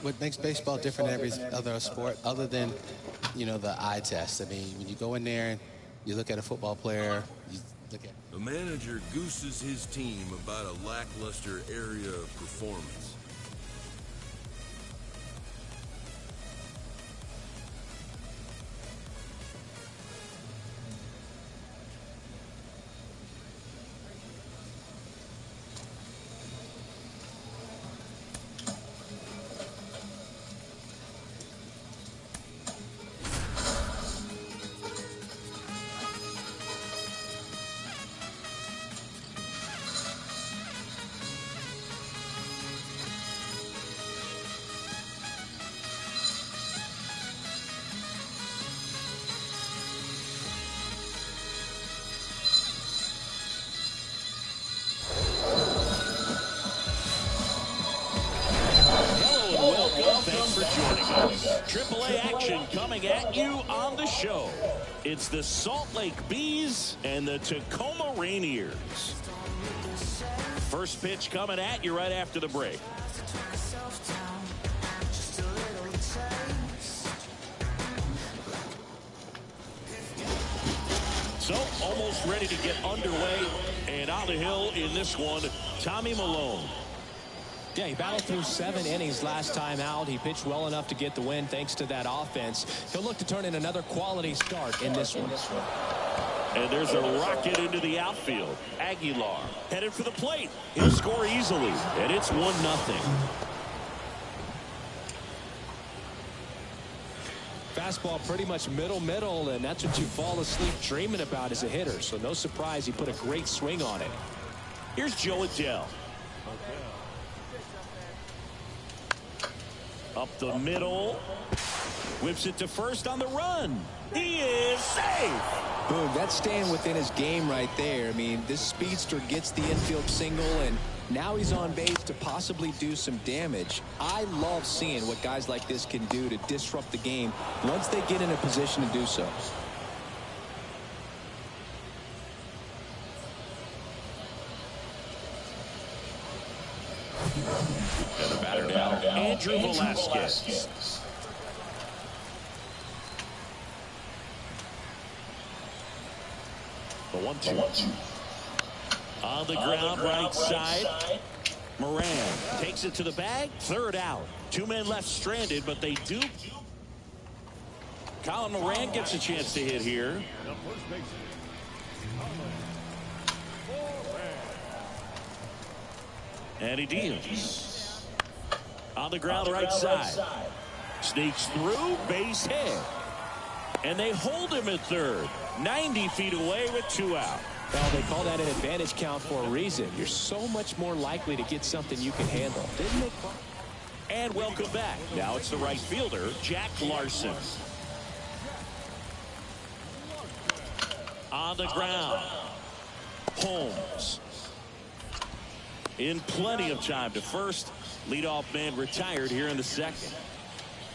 what makes baseball different than every other sport, other than, the eye test. I mean, when you go in there and you look at a football player, you look at. A manager gooses his team about a lackluster area of performance. Thanks for joining us. AAA action coming at you on the show. It's the Salt Lake Bees and the Tacoma Rainiers. First pitch coming at you right after the break. So almost ready to get underway, and on the hill in this one, Tommy Malone. Yeah, he battled through 7 innings last time out. He pitched well enough to get the win thanks to that offense. He'll look to turn in another quality start in this one. And there's a rocket into the outfield. Aguilar headed for the plate. He'll score easily, and it's 1-0. Fastball pretty much middle, and that's what you fall asleep dreaming about as a hitter. So no surprise he put a great swing on it. Here's Joe Adell. Up the middle. Whips it to first on the run. He is safe. Boom, that's staying within his game right there. I mean, this speedster gets the infield single, and now he's on base to possibly do some damage. I love seeing what guys like this can do to disrupt the game once they get in a position to do so. And the batter now, Andrew Velasquez. The 1-2. On the ground, right side. Moran takes it to the bag. Third out. 2 men left stranded, but they do. Colin Moran gets a chance to hit here. And he deals. On the ground, right side. Sneaks through, base hit. And they hold him at third. 90 feet away with 2 out. Well, they call that an advantage count for a reason. You're so much more likely to get something you can handle. Didn't they? And welcome back. Now it's the right fielder, Jack Larson. On the ground. Holmes. In plenty of time to first. Leadoff man retired here in the second.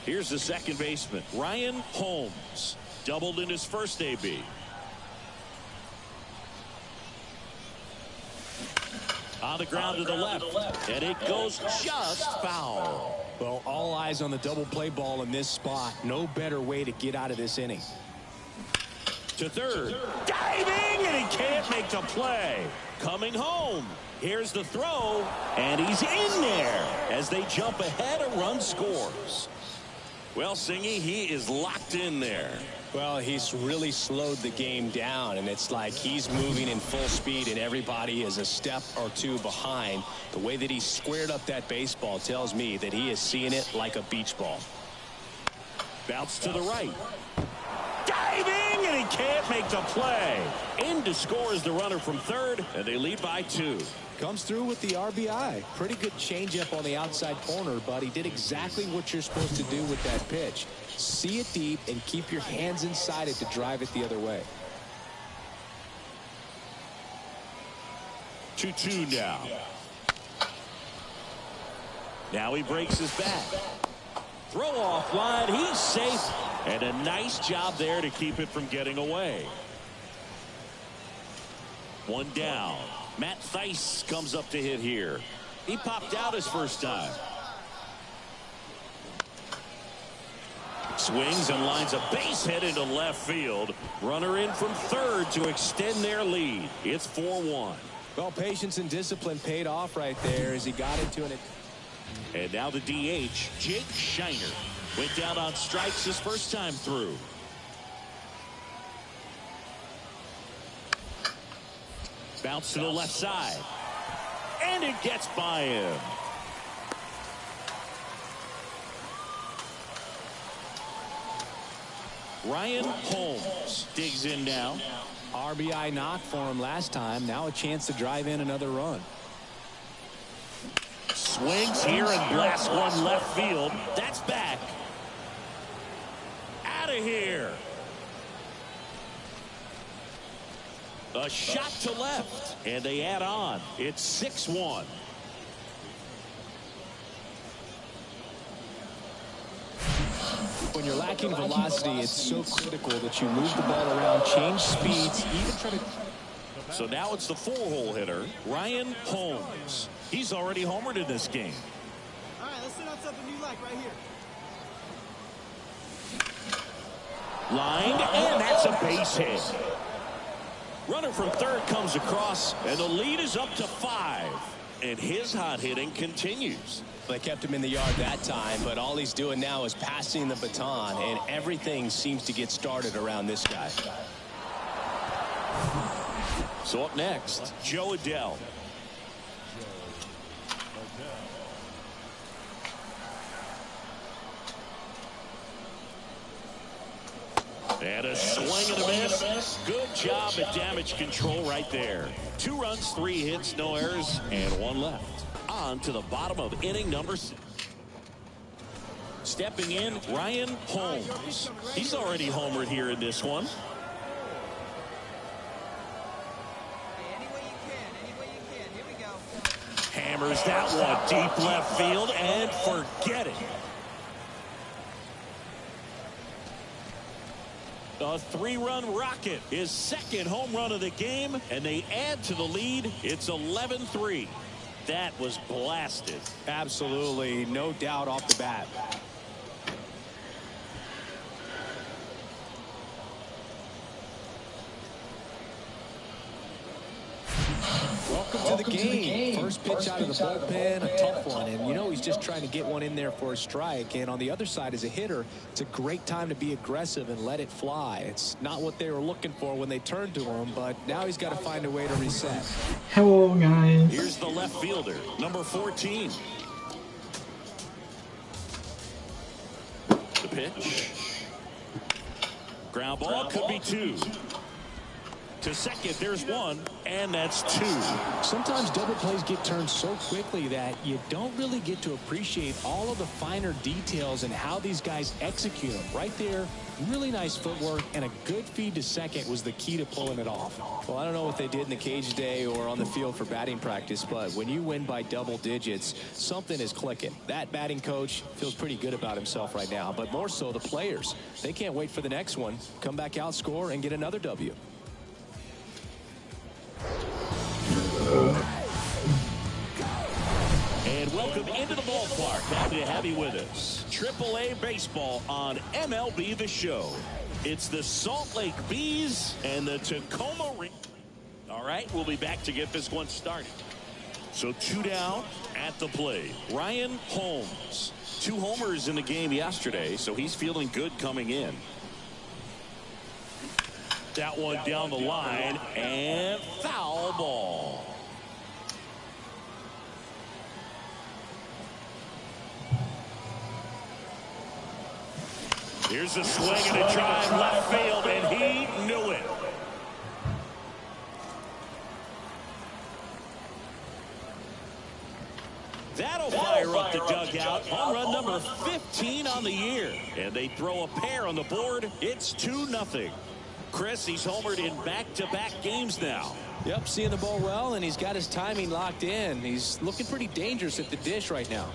Here's the second baseman, Ryan Holmes. Doubled in his first AB. On the ground to the left. And it goes just foul. Well, all eyes on the double play ball in this spot. No better way to get out of this inning. To third. Diving, and he can't make the play. Coming home. Here's the throw, and he's in there as they jump ahead. A run scores. Well, Singy, he is locked in there. Well, he's really slowed the game down, and it's like he's moving in full speed, and everybody is a step or two behind. The way that he squared up that baseball tells me that he is seeing it like a beach ball. Bounce to the right. Diving, and he can't make the play. In to score is the runner from third, and they lead by 2. Comes through with the RBI. Pretty good changeup on the outside corner, but he did exactly what you're supposed to do with that pitch. See it deep and keep your hands inside it to drive it the other way. 2-2 now. Now he breaks his back. Throw off line. He's safe. And a nice job there to keep it from getting away. 1 down. Matt Theis comes up to hit here. He popped out his first time. Swings and lines a base hit into left field. Runner in from third to extend their lead. It's 4-1. Well, patience and discipline paid off right there as he got into it. And now the DH, Jake Shiner. Went down on strikes his first time through. Bounce to the left side. And it gets by him. Ryan Holmes digs in now. RBI knock for him last time. Now a chance to drive in another run. Swings here and blasts one left field. That's back. Out of here. A shot to left. And they add on. It's 6-1. When you're lacking velocity, it's so critical that you move the ball around, change speeds, even try to... So now it's the 4-hole hitter, Ryan Holmes. He's already homered in this game. All right, let's set up something you like right here. Lined, and that's a base hit. Runner from third comes across, and the lead is up to 5. And his hot hitting continues. They kept him in the yard that time, but all he's doing now is passing the baton, and everything seems to get started around this guy. So up next, Joe Adell. And a swing and a miss. Good job at damage control right there. 2 runs, 3 hits, no errors, and 1 left. On to the bottom of inning number 6. Stepping in, Ryan Holmes. He's already homered here in this one. Any way you can. Here we go. Hammers that one deep left field, and forget it. A 3-run rocket, his second home run of the game, and they add to the lead. It's 11-3. That was blasted. Absolutely, no doubt off the bat. Welcome to the game. First pitch out of the bullpen, a tough one. And you know he's just trying to get one in there for a strike. And on the other side, as a hitter, it's a great time to be aggressive and let it fly. It's not what they were looking for when they turned to him, but now he's got to find a way to reset. Hello, guys. Here's the left fielder, number 14. The pitch. Ground ball, could be 2. To second, there's 1, and that's 2. Sometimes double plays get turned so quickly that you don't really get to appreciate all of the finer details and how these guys execute them. Right there, really nice footwork, and a good feed to second was the key to pulling it off. Well, I don't know what they did in the cage today or on the field for batting practice, but when you win by double digits, something is clicking. That batting coach feels pretty good about himself right now, but more so the players. They can't wait for the next one. Come back out, score, and get another W. And welcome into the ballpark. Happy to have you with us. AAA baseball on MLB The Show. It's the Salt Lake Bees and the Tacoma Ring. All right, we'll be back to get this one started. So 2 down at the plate. Ryan Holmes. 2 homers in the game yesterday, so he's feeling good coming in. That one down the line, and foul ball. Here's a swing and a drive left field, and he knew it. That'll fire up the dugout. Home run number 15 on the year. And they throw a pair on the board. It's 2-0. Chris, he's homered in back-to-back games now. Yep, seeing the ball well, and he's got his timing locked in. He's looking pretty dangerous at the dish right now.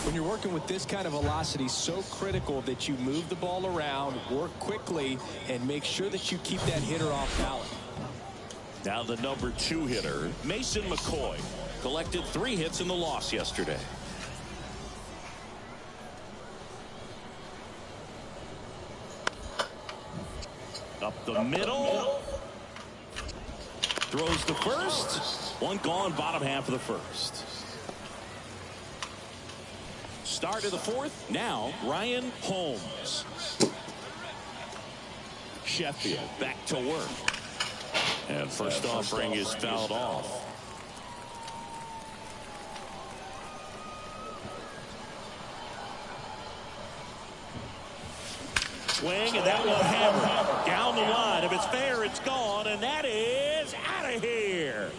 When you're working with this kind of velocity, so critical that you move the ball around, work quickly, and make sure that you keep that hitter off balance. Now the number 2 hitter, Mason McCoy, collected 3 hits in the loss yesterday. Up the middle. Throws to first. One gone, bottom half of the first. Start of the fourth. Now, Ryan Holmes. Sheffield back to work. And first offering is fouled off. Swing, and that one hammered down the line. If it's fair, it's gone, and that is out of here.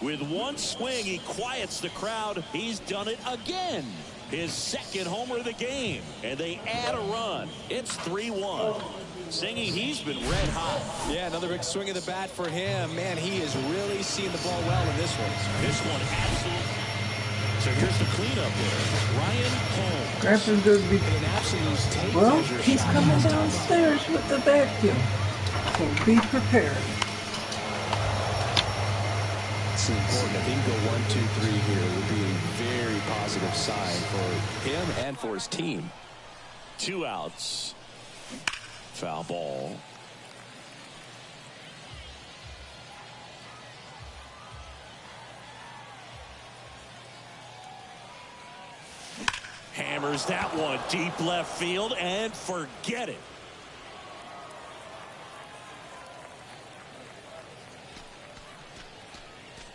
With one swing, he quiets the crowd. He's done it again. His second homer of the game, and they add a run. It's 3-1. Singy, he's been red hot. Yeah, another big swing of the bat for him. Man, he is really seeing the ball well in this one. This one absolutely. So here's the cleanup hitter, Ryan Holmes. Grandpa's going to be... An absolute tape Well, measure he's shot. coming downstairs with the vacuum. So be prepared. It's important. If he can go 1, 2, 3 here, it would be a very positive sign for him and for his team. 2 outs. Foul ball. Hammers that one deep left field and forget it.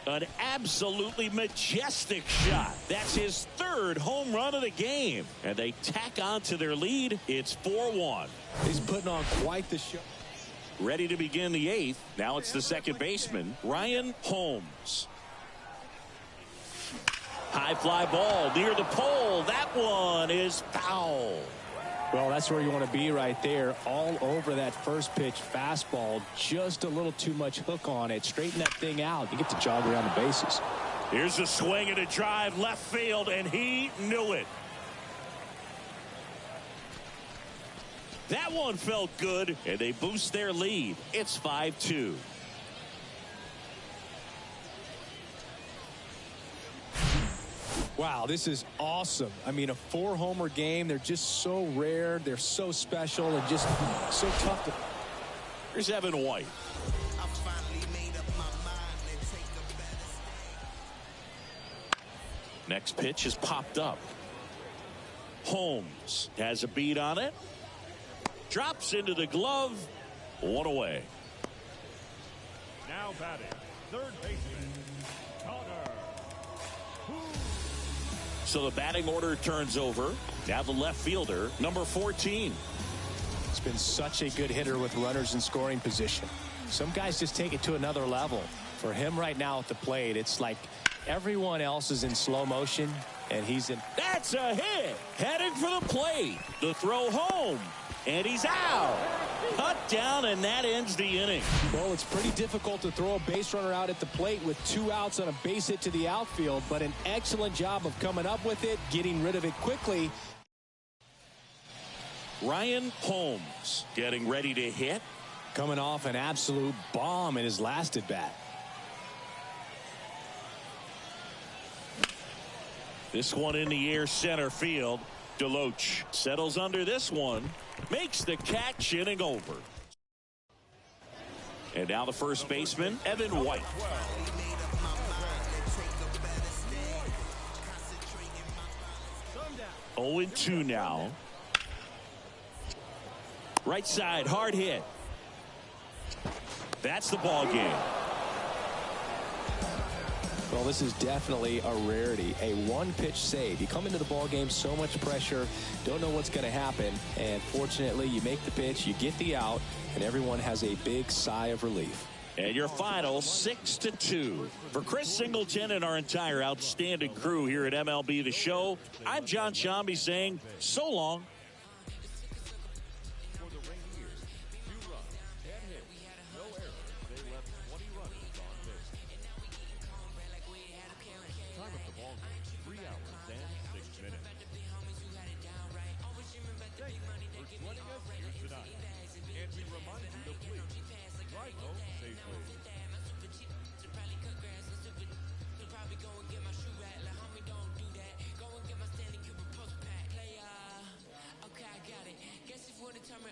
An absolutely majestic shot. That's his third home run of the game. And they tack on to their lead. It's 4-1. He's putting on quite the show. Ready to begin the 8th. Now it's the second baseman, Ryan Holmes. High fly ball near the pole. That one is foul. Well, that's where you want to be right there. All over that first pitch fastball. Just a little too much hook on it. Straighten that thing out. You get to jog around the bases. Here's a swing and a drive left field, and he knew it. That one felt good, and they boost their lead. It's 5-2. Wow, this is awesome. I mean, a 4-homer game. They're just so rare. They're so special and just so tough to. Here's Evan White. Next pitch is popped up. Holmes has a beat on it. Drops into the glove. One away. Now batting, third baseman, Connor. So the batting order turns over. Now the left fielder, number 14. It's been such a good hitter with runners in scoring position. Some guys just take it to another level. For him right now at the plate, it's like everyone else is in slow motion, and he's in. That's a hit. Heading for the plate. The throw home. And he's out. Cut down, and that ends the inning. Well, it's pretty difficult to throw a base runner out at the plate with 2 outs on a base hit to the outfield, but an excellent job of coming up with it, getting rid of it quickly. Ryan Holmes getting ready to hit. Coming off an absolute bomb in his last at bat. This one in the air center field. Deloach settles under this one. Makes the catch, inning over. And now the first baseman, Evan White. 0-2 now. Right side, hard hit. That's the ball game. Well, this is definitely a rarity. A one-pitch save. You come into the ball game, so much pressure, don't know what's going to happen, and fortunately, you make the pitch, you get the out, and everyone has a big sigh of relief. And your final 6-2. For Chris Singleton and our entire outstanding crew here at MLB The Show, I'm John Shambi saying so long. Tell me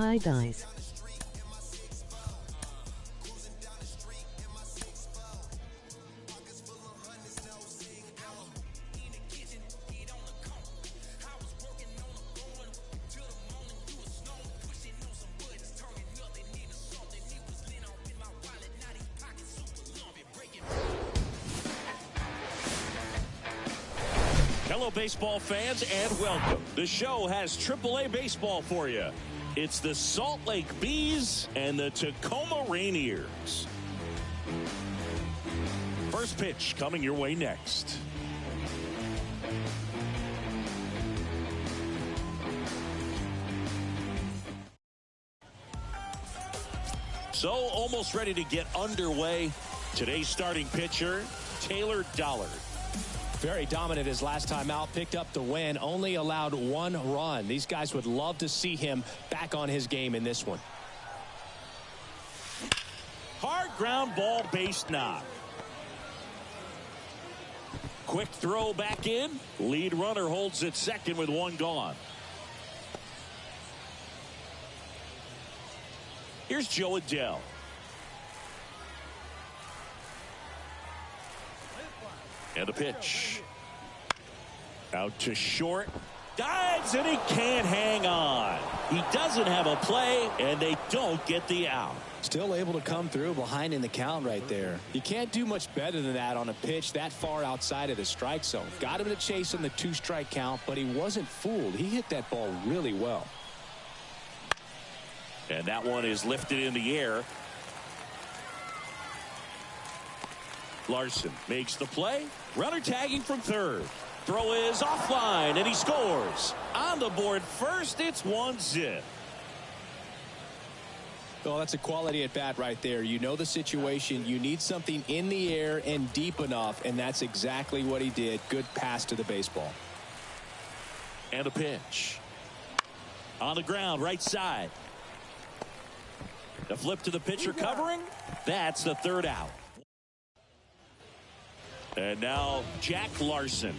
Hi guys. Hello, baseball fans, and welcome. The show has AAA baseball for you. It's the Salt Lake Bees and the Tacoma Rainiers. First pitch coming your way next. So almost ready to get underway. Today's starting pitcher, Taylor Dollard. Very dominant his last time out, picked up the win, only allowed one run. These guys would love to see him back on his game in this one. Hard ground ball, base knock. Quick throw back in. Lead runner holds at second with one gone. Here's Joe Adell. And the pitch. Out to short. Dives, and he can't hang on. He doesn't have a play, and they don't get the out. Still able to come through behind in the count right there. You can't do much better than that on a pitch that far outside of the strike zone. Got him to chase in the 2-strike count, but he wasn't fooled. He hit that ball really well. And that one is lifted in the air. Larson makes the play. Runner tagging from third. Throw is offline, and he scores. On the board first, it's 1-zip. Well, that's a quality at bat right there. You know the situation. You need something in the air and deep enough, and that's exactly what he did. Good pass to the baseball. And a pitch. On the ground, right side. The flip to the pitcher covering. That's the third out. And now Jack Larson.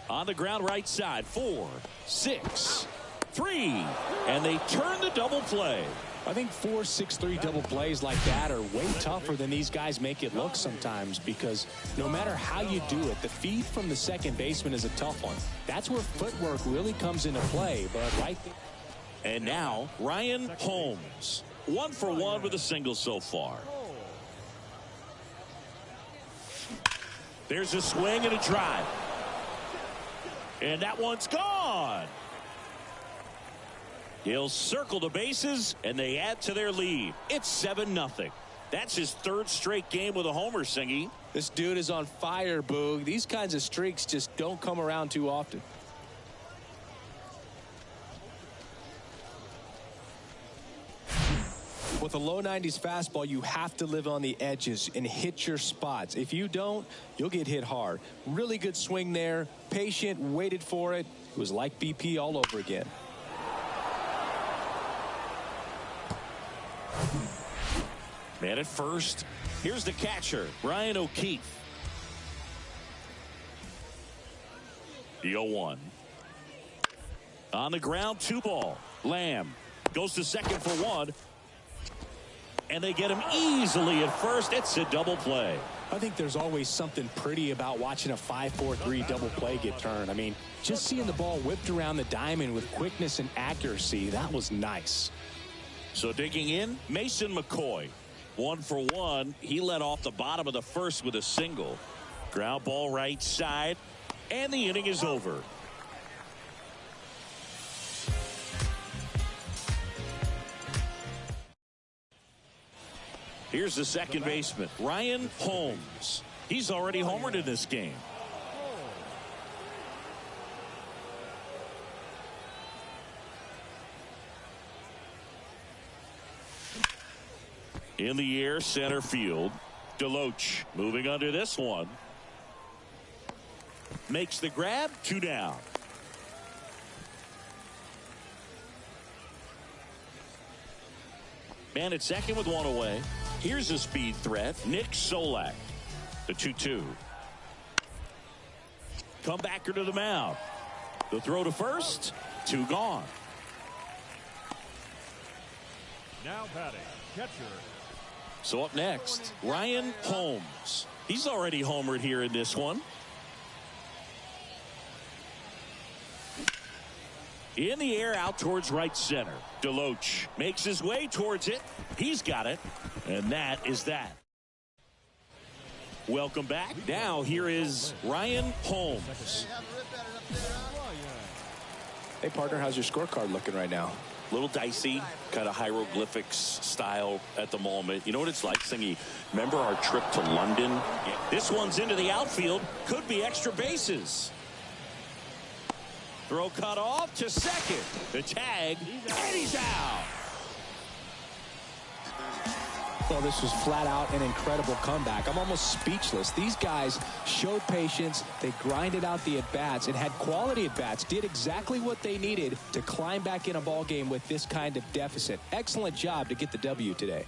On the ground, right side. 4, 6, 3. And they turn the double play. I think 4, 6, 3 double plays like that are way tougher than these guys make it look sometimes, because no matter how you do it, the feed from the second baseman is a tough one. That's where footwork really comes into play. But right there. And now Ryan Holmes. 1 for 1 with a single so far. There's a swing and a drive. And that one's gone. He'll circle the bases, and they add to their lead. It's 7-0. That's his 3rd straight game with a homer, Singy. This dude is on fire, Boog. These kinds of streaks just don't come around too often. With a low 90s fastball, you have to live on the edges and hit your spots. If you don't, you'll get hit hard. Really good swing there. Patient, waited for it. It was like BP all over again. Man at first. Here's the catcher, Ryan O'Keefe. The 0-1. On the ground, 2 ball. Lamb goes to second for 1. And they get him easily at first. It's a double play. I think there's always something pretty about watching a 5-4-3 double play get turned. I mean, just seeing the ball whipped around the diamond with quickness and accuracy, that was nice. So digging in, Mason McCoy. 1 for 1. He led off the bottom of the first with a single. Ground ball right side. And the inning is over. Here's the second baseman, Ryan Holmes. He's already homered in this game. In the air, center field. Deloach moving under this one. Makes the grab, 2 down. Man at second with 1 away. Here's a speed threat, Nick Solak. The 2-2. Comebacker to the mound. The throw to first, 2 gone. Now batting, catcher. So up next, Ryan Holmes. He's already homered here in this one. In the air, out towards right center. Deloach makes his way towards it. He's got it. And that is that. Welcome back. Now here is Ryan Holmes. Hey, partner, how's your scorecard looking right now? A little dicey, kind of hieroglyphics style at the moment. You know what it's like, Singy? Remember our trip to London? Yeah. This one's into the outfield. Could be extra bases. Throw cut off to second. The tag, and he's out. Well, this was flat out an incredible comeback. I'm almost speechless. These guys showed patience. They grinded out the at-bats and had quality at-bats. Did exactly what they needed to climb back in a ball game with this kind of deficit. Excellent job to get the W today.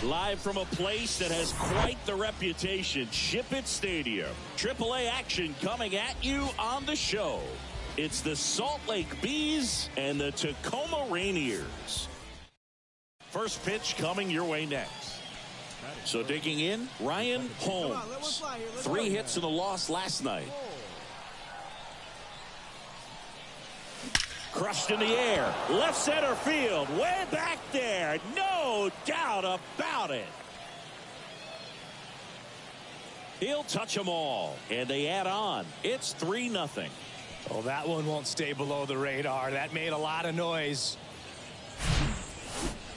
Live Live from a place that has quite the reputation, Ship It Stadium. AAA action coming at you on the show. It's the Salt Lake Bees and the Tacoma Rainiers. First pitch coming your way next. So digging in, Ryan Holmes. 3 hits in a loss last night. Crushed in the air. Left center field. Way back there. No doubt about it. He'll touch them all. And they add on. It's 3-0. Oh, that one won't stay below the radar. That made a lot of noise.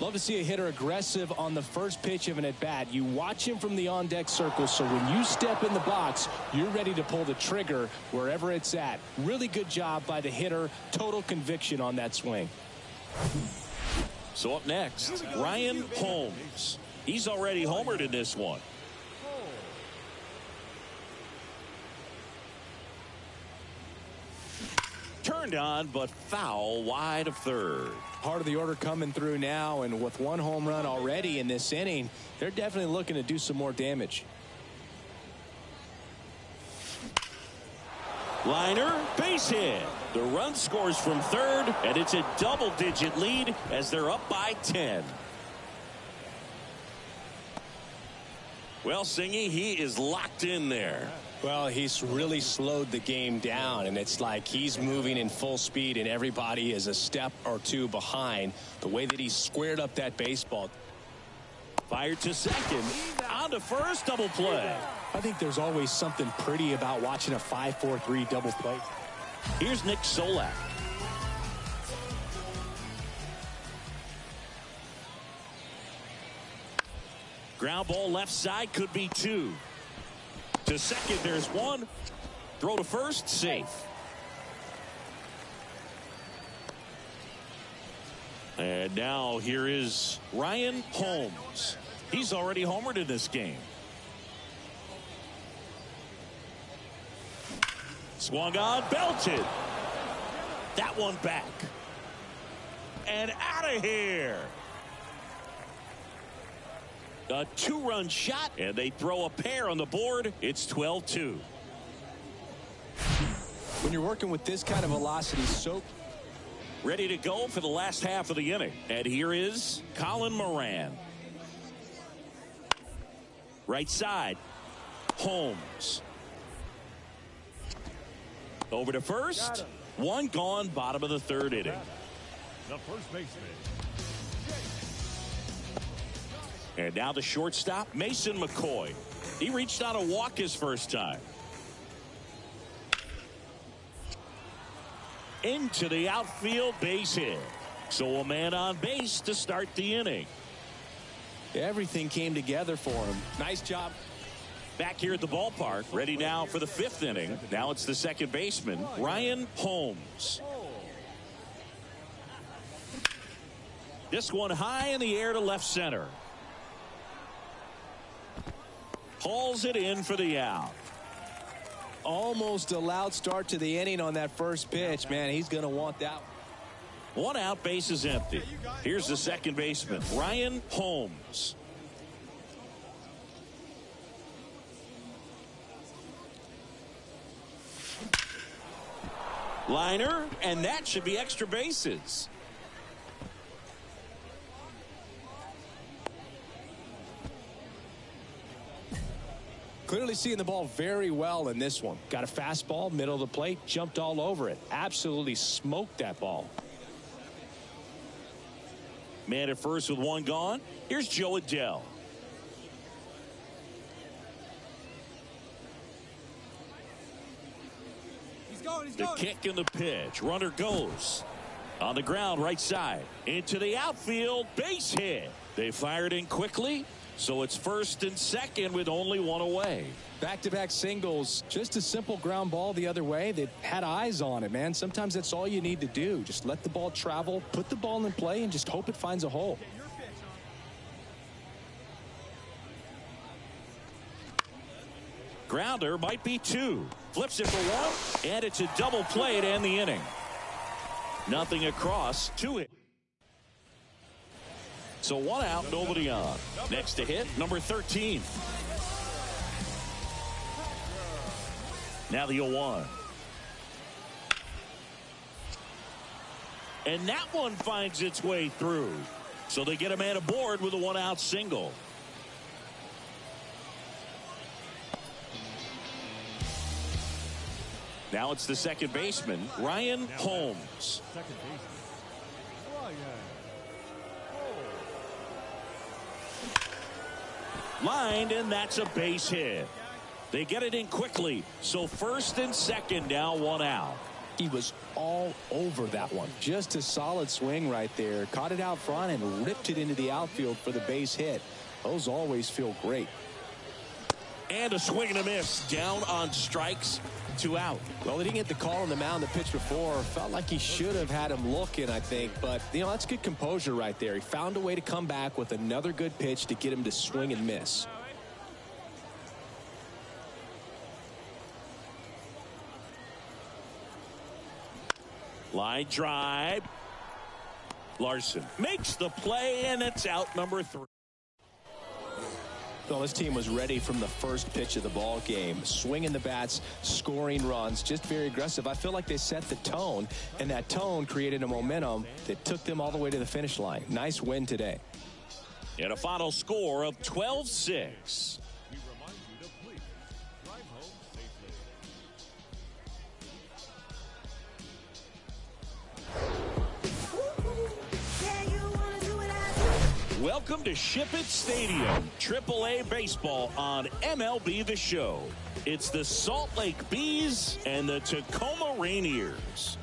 Love to see a hitter aggressive on the first pitch of an at-bat. You watch him from the on-deck circle, so when you step in the box, you're ready to pull the trigger wherever it's at. Really good job by the hitter. Total conviction on that swing. So up next, Ryan Holmes. He's already homered in this one. Turned on, but foul wide of third. Part of the order coming through now, and with 1 home run already in this inning, they're definitely looking to do some more damage. Liner, base hit. The run scores from third, and it's a double-digit lead as they're up by 10. Well, Singy, he is locked in there. Well, he's really slowed the game down, and it's like he's moving in full speed, and everybody is a step or two behind. The way that he squared up that baseball. Fired to second. On to first, double play. I think there's always something pretty about watching a 5-4-3 double play. Here's Nick Solak. Ground ball left side, could be 2. To second, there's 1. Throw to first, safe. And now here is Ryan Holmes. He's already homered in this game. Swung on, belted. That one back. And out of here. A 2-run shot, and they throw a pair on the board. It's 12-2. When you're working with this kind of velocity, so ready to go for the last half of the inning. And here is Colin Moran. Right side, Holmes. Over to first. 1 gone, bottom of the 3rd inning. The first baseman. And now the shortstop, Mason McCoy. He reached on a walk his first time. Into the outfield, base hit. So a man on base to start the inning. everything came together for him. Nice job. Back here at the ballpark, ready now for the 5th inning. Now it's the second baseman, Ryan Holmes. This one high in the air to left center. Hauls it in for the out. Almost a loud start to the inning on that first pitch. Man, he's going to want that. 1 out, base is empty. Here's the second baseman, Ryan Holmes. Liner, and that should be extra bases. Clearly seeing the ball very well in this one. Got a fastball, middle of the plate, jumped all over it. Absolutely smoked that ball. Man at first with 1 gone. Here's Joe Adell. The kick and the pitch. Runner goes. On the ground, right side. Into the outfield. Base hit. They fired in quickly. So it's 1st and 2nd with only 1 away. Back-to-back singles. Just a simple ground ball the other way. They had eyes on it, man. Sometimes that's all you need to do. Just let the ball travel, put the ball in play, and just hope it finds a hole. Grounder might be 2. Flips it for 1, and it's a double play to end the inning. Nothing across to it. So 1 out, nobody on. Next to hit, number 13. Now the 0-1. And that one finds its way through. So they get a man aboard with a 1-out single. Now it's the second baseman, Ryan Holmes. Second baseman, Ryan. Lined, and that's a base hit. They get it in quickly. So first and second now, 1 out. He was all over that one. Just a solid swing right there. Caught it out front and ripped it into the outfield for the base hit. Those always feel great. And a swing and a miss. Down on strikes, 2 out. Well, he didn't get the call on the mound the pitch before. Felt like he should have had him looking, I think. But, you know, that's good composure right there. He found a way to come back with another good pitch to get him to swing and miss. Line drive. Larson makes the play, and it's out, number 3. Well, this team was ready from the first pitch of the ball game. Swinging the bats, scoring runs, just very aggressive. I feel like they set the tone, and that tone created a momentum that took them all the way to the finish line. Nice win today. And a final score of 12-6. We remind you to please drive home safely. Welcome to Ship It Stadium, AAA baseball on MLB The Show. It's the Salt Lake Bees and the Tacoma Rainiers.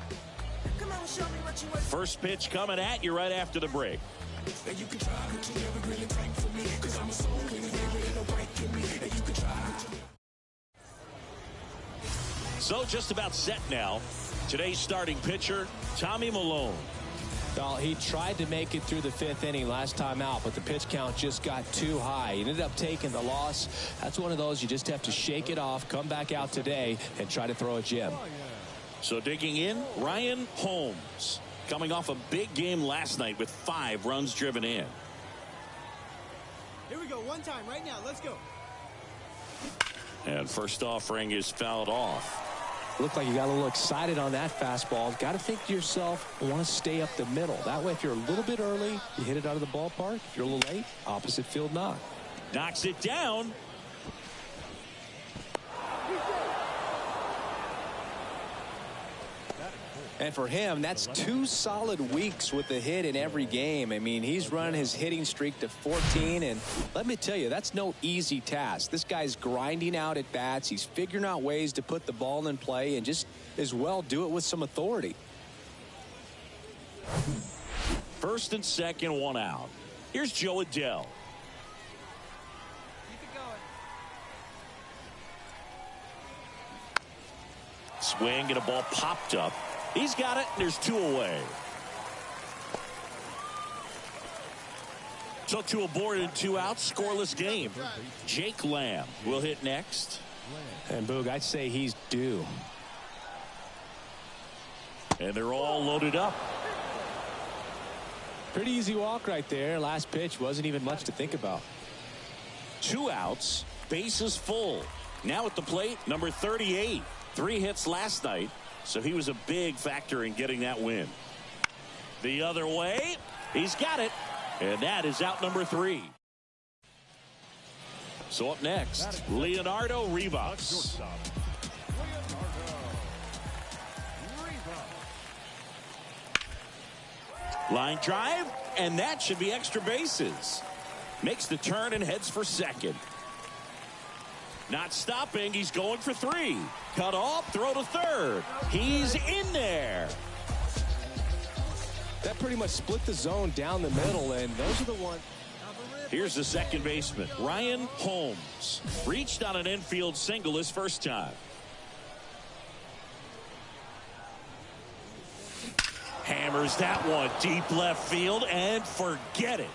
First pitch coming at you right after the break. So just about set now. Today's starting pitcher, Tommy Milone. Well, he tried to make it through the 5th inning last time out, but the pitch count just got too high. He ended up taking the loss. That's one of those you just have to shake it off, come back out today, and try to throw a gem. So digging in, Ryan Holmes, coming off a big game last night with 5 runs driven in. Here we go, one time right now. Let's go. And first offering is fouled off. Looked like you got a little excited on that fastball. Got to think to yourself, I want to stay up the middle. That way, if you're a little bit early, you hit it out of the ballpark. If you're a little late, opposite field knock. Knocks it down. And for him, that's 2 solid weeks with a hit in every game. I mean, he's running his hitting streak to 14, and let me tell you, that's no easy task. This guy's grinding out at bats. He's figuring out ways to put the ball in play and just as well do it with some authority. First and second, 1 out. Here's Joe Adell. Keep it going. Swing and a ball popped up. He's got it, and there's 2 away. So 2 aboard and 2 out, scoreless game. Jake Lamb will hit next. And Boog, I'd say he's due. And they're all loaded up. Pretty easy walk right there. Last pitch wasn't even much to think about. 2 outs, bases full. Now at the plate, number 38. 3 hits last night. So he was a big factor in getting that win. The other way, he's got it. And that is out number 3. So up next, Leonardo Rivas. Line drive, and that should be extra bases. Makes the turn and heads for second. Not stopping, he's going for 3. Cut off, throw to third. He's in there. That pretty much split the zone down the middle, and those are the ones. Here's the second baseman, Ryan Holmes. Reached on an infield single his first time. Hammers that one deep left field, and forget it.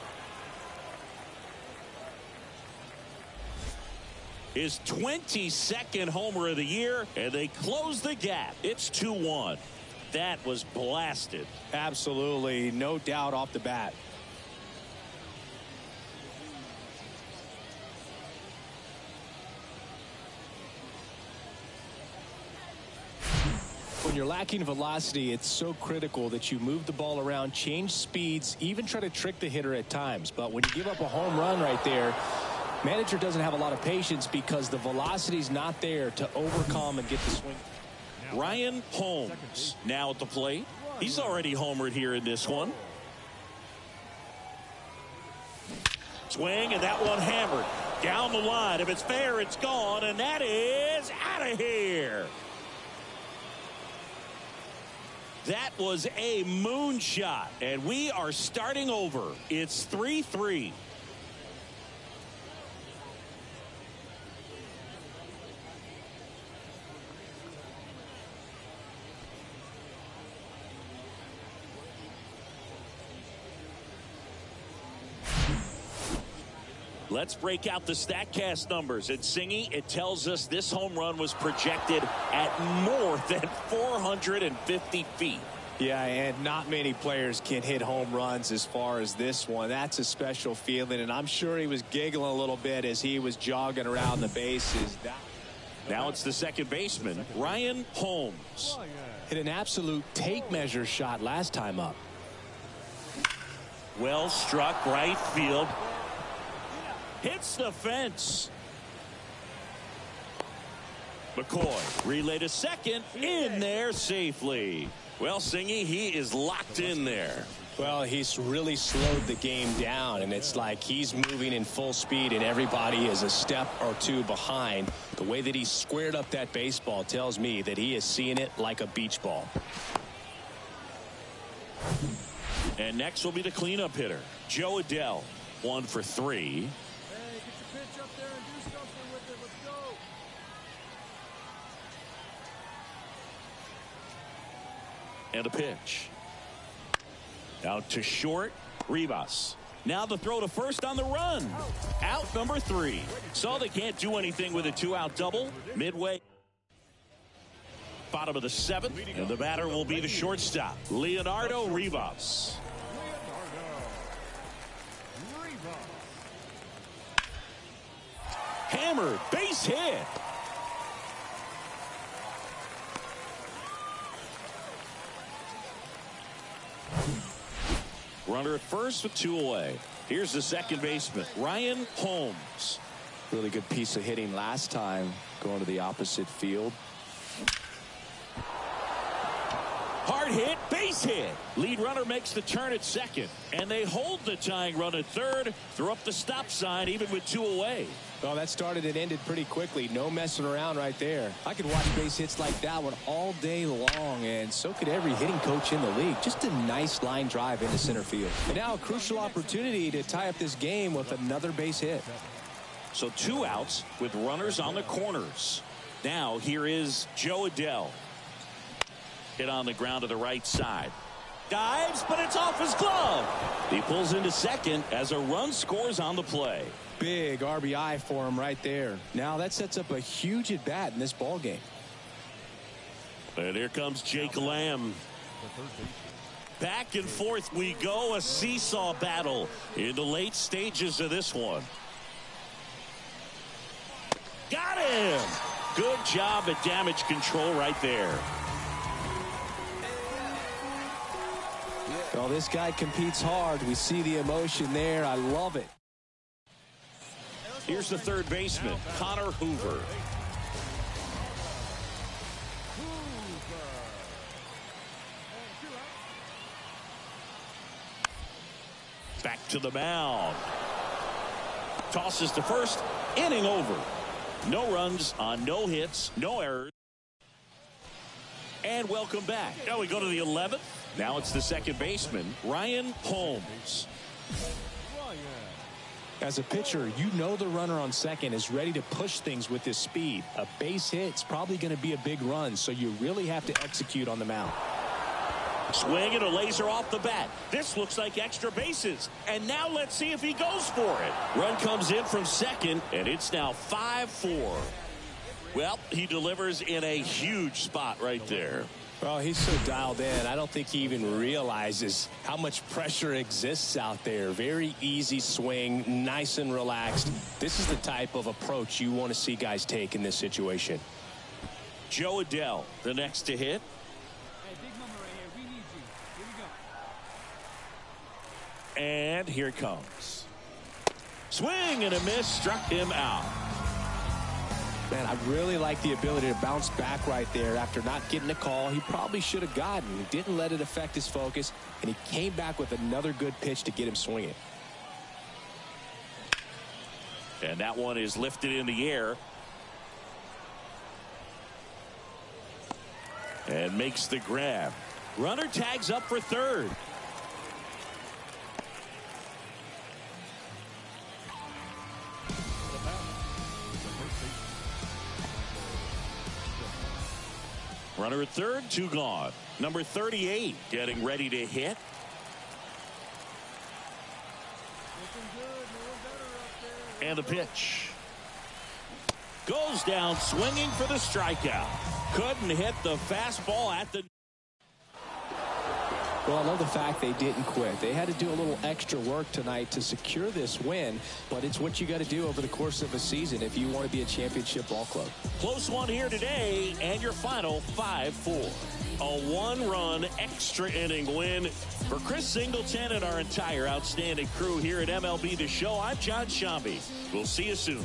His 22nd homer of the year, and they close the gap. It's 2-1. That was blasted. Absolutely, no doubt off the bat. When you're lacking velocity, it's so critical that you move the ball around, change speeds, even try to trick the hitter at times. But when you give up a home run right there, manager doesn't have a lot of patience because the velocity's not there to overcome and get the swing. Ryan Holmes now at the plate. He's already homered here in this one. Swing, and that one hammered down the line. If it's fair, it's gone, and that is out of here. That was a moonshot, and we are starting over. It's 3-3. Let's break out the StatCast numbers. At Singy, it tells us this home run was projected at more than 450 feet. Yeah, and not many players can hit home runs as far as this one. That's a special feeling, and I'm sure he was giggling a little bit as he was jogging around the bases. Now it's the second baseman, Ryan Holmes. Hit an absolute tape measure shot last time up. Well struck right field. Hits the fence. McCoy relay to second, in there safely. Well, Singy, he is locked in there. Well, he's really slowed the game down, and it's like he's moving in full speed and everybody is a step or two behind. The way that he squared up that baseball tells me that he is seeing it like a beach ball. And next will be the cleanup hitter, Joe Adell, 1 for 3. And a pitch. Out to short, Rivas. Now the throw to first on the run. Out number 3. So they can't do anything with a 2-out double. Midway. Bottom of the 7th. And the batter will be the shortstop, Leonardo Rivas. Hammered, base hit. Runner at first with 2 away. Here's the second baseman, Ryan Holmes. Really good piece of hitting last time, going to the opposite field. Hard hit, base hit. Lead runner makes the turn at second, and they hold the tying run at third. Throw up the stop sign even with 2 away. Well, that started and ended pretty quickly. No messing around right there. I could watch base hits like that one all day long, and so could every hitting coach in the league. Just a nice line drive into center field. And now a crucial opportunity to tie up this game with another base hit. So 2 outs with runners on the corners. Now here is Joe Adell. Hit on the ground to the right side. Dives, but it's off his glove. He pulls into second as a run scores on the play. Big RBI for him right there. Now that sets up a huge at bat in this ball game. And here comes Jake Lamb. Back and forth we go, a seesaw battle in the late stages of this one. Got him. Good job at damage control right there. Well, this guy competes hard. We see the emotion there. I love it. Here's the third baseman, Connor Hoover. Back to the mound. Tosses to first, inning over. No runs on no hits, no errors. And welcome back. Now we go to the 11th. Now it's the second baseman, Ryan Holmes. As a pitcher, you know the runner on second is ready to push things with his speed. A base hit's probably going to be a big run, so you really have to execute on the mound. Swing and a laser off the bat. This looks like extra bases. And now let's see if he goes for it. Run comes in from second, and it's now 5-4. Well, he delivers in a huge spot right there. Well, he's so dialed in, I don't think he even realizes how much pressure exists out there. Very easy swing, nice and relaxed. This is the type of approach you want to see guys take in this situation. Joe Adell, the next to hit. And here it comes. Swing and a miss, struck him out. Man, I really like the ability to bounce back right there after not getting a call he probably should have gotten. He didn't let it affect his focus, and he came back with another good pitch to get him swinging. And that one is lifted in the air. And makes the grab. Runner tags up for third. Runner at third, 2 gone. Number 38 getting ready to hit. And the pitch. Goes down swinging for the strikeout. Couldn't hit the fastball at the... Well, I love the fact they didn't quit. They had to do a little extra work tonight to secure this win, but it's what you got to do over the course of a season if you want to be a championship ball club. Close one here today, and your final 5-4. A 1-run extra inning win for Chris Singleton and our entire outstanding crew here at MLB The Show. I'm John Shambi. We'll see you soon.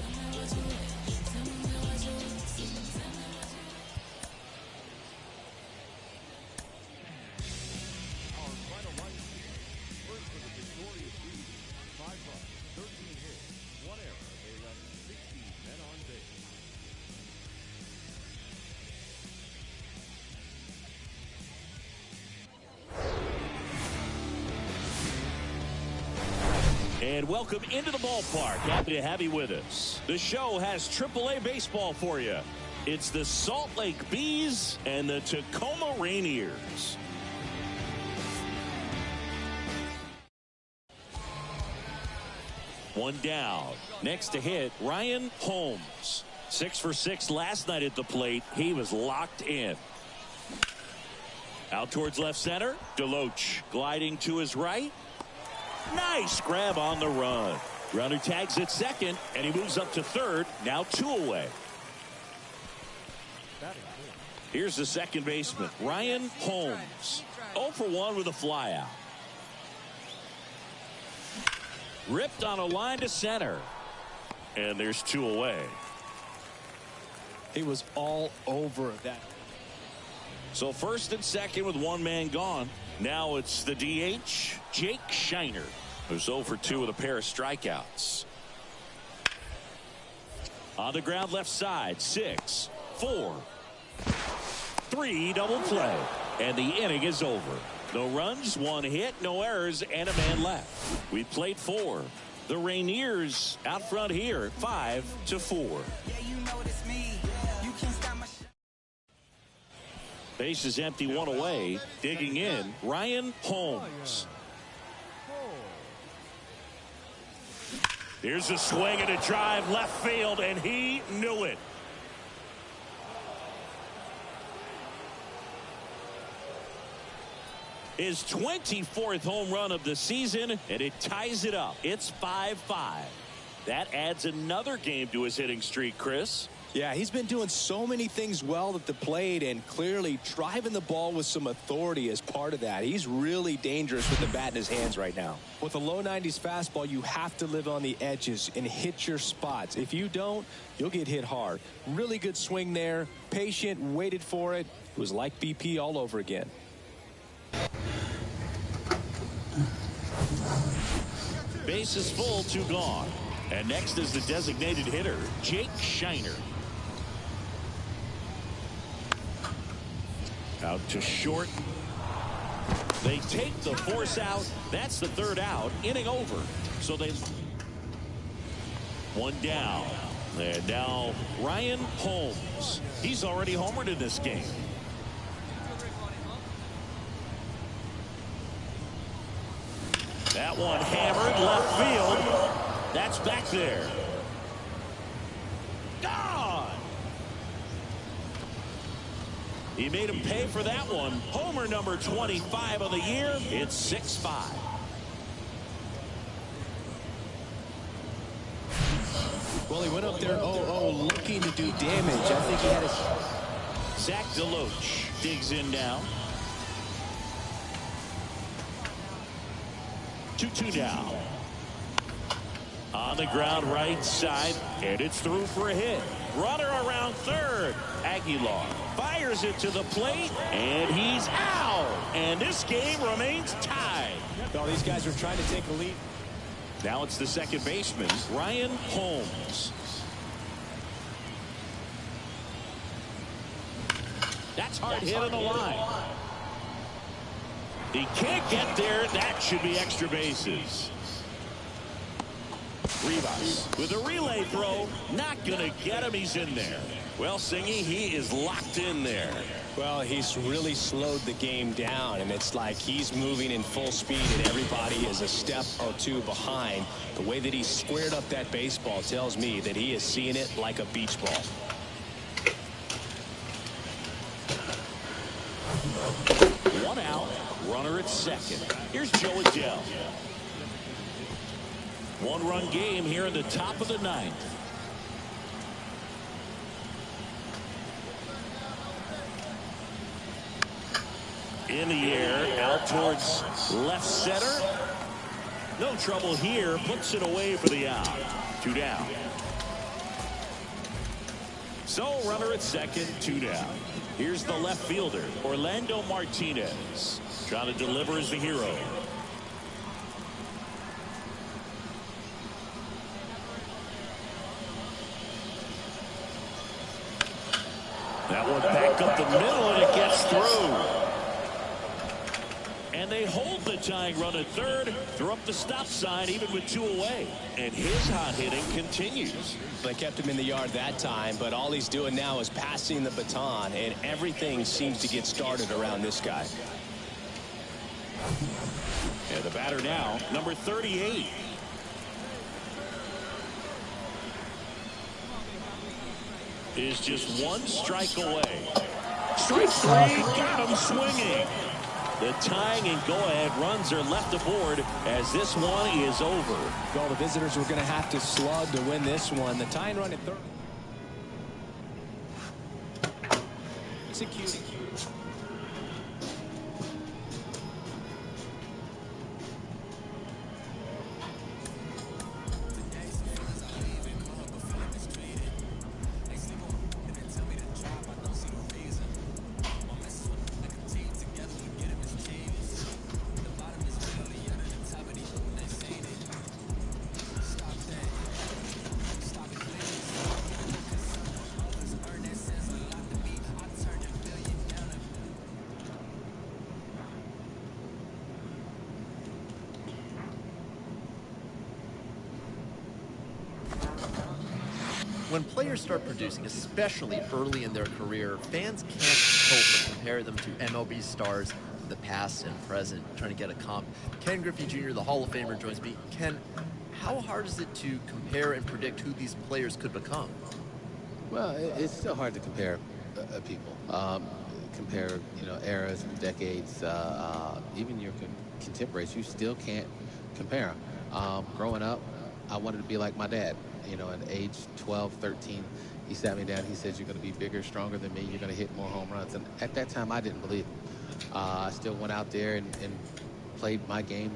And welcome into the ballpark. Happy to have you with us. The show has AAA baseball for you. It's the Salt Lake Bees and the Tacoma Rainiers. One down. Next to hit, Ryan Holmes. 6 for 6 last night at the plate. He was locked in. Out towards left center. Deloach gliding to his right. Nice grab on the run. Runner tags at second, and he moves up to third. Now 2 away. Here's the second baseman, Ryan Holmes. 0 for 1 with a flyout. Ripped on a line to center. And there's 2 away. He was all over that. So first and second with 1 man gone. Now it's the DH, Jake Shiner, who's 0 for 2 with a pair of strikeouts. On the ground left side, 6, 4, 3, double play. And the inning is over. No runs, 1 hit, no errors, and a man left. We played 4. The Rainiers out front here, 5-4. Base is empty, 1 away. Digging in, Ryan Holmes. Here's a swing and a drive left field, and he knew it. His 24th home run of the season, and it ties it up. It's 5-5. That adds another game to his hitting streak, Chris. Yeah, he's been doing so many things well at the plate and clearly driving the ball with some authority as part of that. He's really dangerous with the bat in his hands right now. With a low 90s fastball, you have to live on the edges and hit your spots. If you don't, you'll get hit hard. Really good swing there. Patient, waited for it. It was like BP all over again. Base is full, 2 gone. And next is the designated hitter, Jake Shiner. Out to short. They take the force out. That's the 3rd out. Inning over. So they... 1 down. And now Ryan Holmes. He's already homered in this game. That one hammered left field. That's back there. Gone. He made him pay for that one. Homer number 25 of the year. It's 6-5. Well, he went up there 0-0 looking to do damage. I think he had a... Zach Deloach digs in now. 2-2 now. On the ground right side, and it's through for a hit. Runner around third. Aguilar fires it to the plate, and he's out. And this game remains tied. Well, these guys are trying to take a lead. Now it's the second baseman, Ryan Holmes. That's hard hit on the line. He can't get there. That should be extra bases. Rivas with a relay throw. Not going to get him. He's in there. Well, Singy, he is locked in there. Well, he's really slowed the game down, and it's like he's moving in full speed, and everybody is a step or two behind. The way that he squared up that baseball tells me that he is seeing it like a beach ball. One out, runner at second. Here's Joe Adele. One-run game here in the top of the ninth. In the air, out towards left center. No trouble here. Puts it away for the out. 2 down. So runner at second, 2 down. Here's the left fielder, Orlando Martinez. Trying to deliver as the hero. That one back up the middle, and it gets through. And they hold the tying run at third. Throw up the stop sign even with 2 away. And his hot hitting continues. They kept him in the yard that time, but all he's doing now is passing the baton, and everything seems to get started around this guy. And the batter now, number 38. Is just 1 strike away. Strike 3, got him swinging. The tying and go-ahead runs are left aboard as this one is over. Well, the visitors were going to have to slug to win this one. The tying run at third. Executing. When players start producing, especially early in their career, fans can't help but compare them to MLB stars of the past and present, trying to get a comp. Ken Griffey Jr., the Hall of Famer, joins me. Ken, how hard is it to compare and predict who these players could become? Well, it's still hard to compare people. Compare, eras, decades, even your contemporaries. You still can't compare them. Growing up, I wanted to be like my dad. At age 12, 13, he sat me down. He said, "You're going to be bigger, stronger than me. You're going to hit more home runs." And at that time, I didn't believe him. I still went out there and played my game,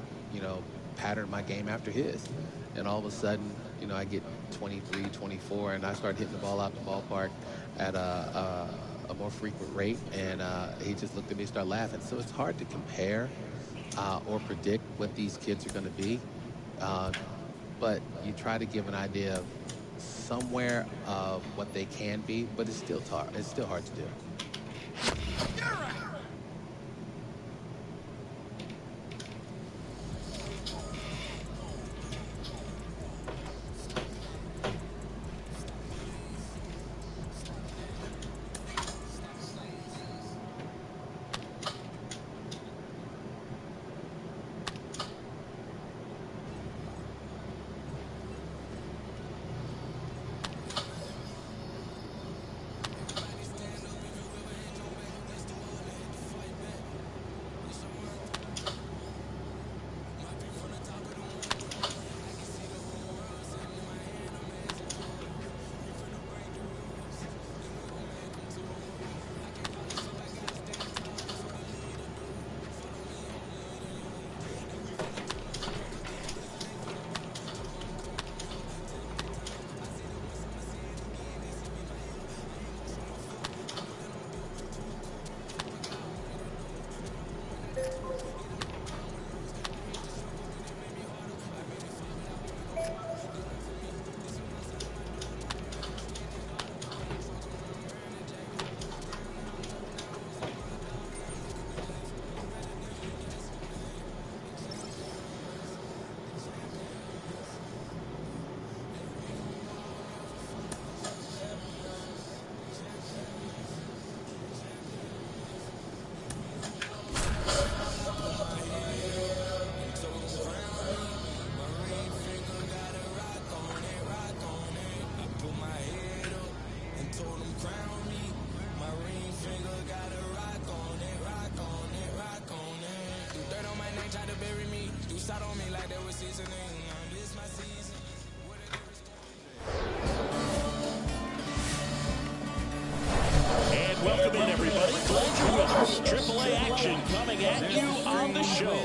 patterned my game after his. And all of a sudden, I get 23, 24, and I start hitting the ball out the ballpark at a more frequent rate. And he just looked at me and started laughing. So it's hard to compare or predict what these kids are going to be. But you try to give an idea of somewhere of what they can be, but it's still hard. It's still hard to do. And welcome in, everybody. Glad you're with us. AAA action coming at you on the show.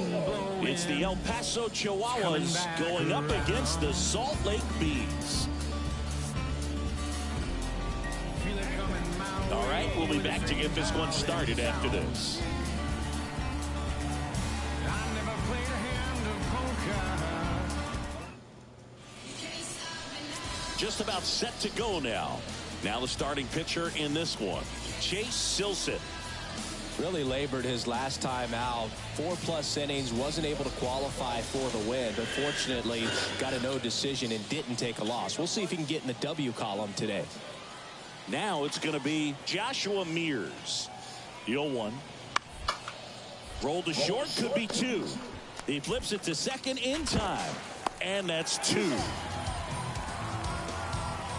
It's the El Paso Chihuahuas going up against the Salt Lake Bees. All right, we'll be back to get this one started after this. Just about set to go now. Now the starting pitcher in this one, Chase Silseth. Really labored his last time out. 4+ innings, wasn't able to qualify for the win, but fortunately got a no decision and didn't take a loss. We'll see if he can get in the W column today. Now it's going to be Joshua Mears. 0-1. Roll to short, could be 2. He flips it to second in time, and that's 2.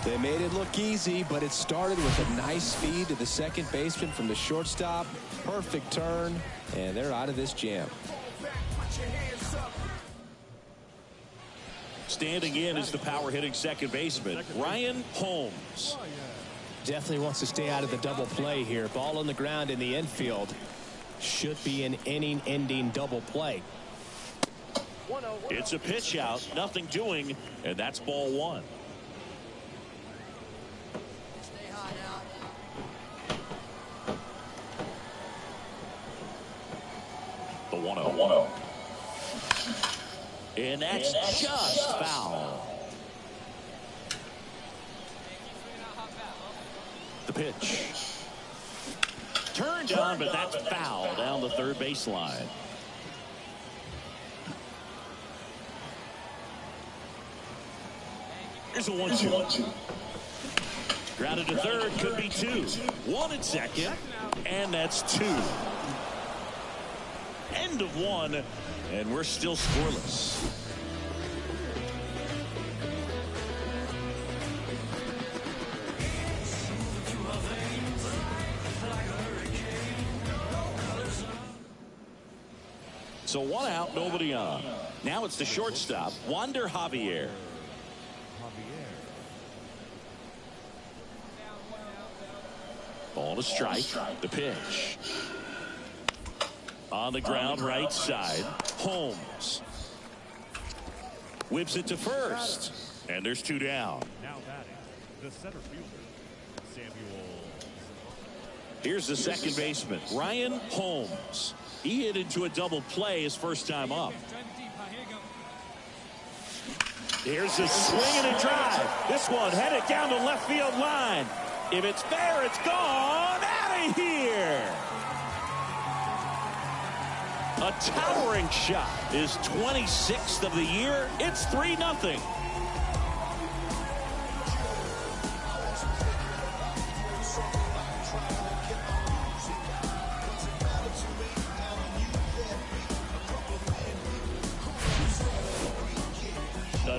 They made it look easy, but it started with a nice feed to the second baseman from the shortstop. Perfect turn, and they're out of this jam. Standing in is the power-hitting second baseman, Ryan Holmes. Definitely wants to stay out of the double play here. Ball on the ground in the infield. Should be an inning-ending double play. It's a pitch out, nothing doing, and that's ball 1. The 1-0. And that's just foul. The pitch. Turned on, but that's foul down the third baseline. Here's a 1-2. Grounded to third, could be 2. 1 at second, and that's 2. End of 1, and we're still scoreless. So 1 out, nobody on. Now it's the shortstop, Wander Javier. Ball to strike. The pitch. On the ground, right side. Holmes. Whips it to first. And there's 2 down. Now batting, the center fielder, Samuel. Here's the second baseman, Ryan Holmes. He hit into a double play his first time up. Here's a swing and a drive. This one headed down the left field line. If it's fair, it's gone out of here. A towering shot. His 26th of the year. It's 3-0.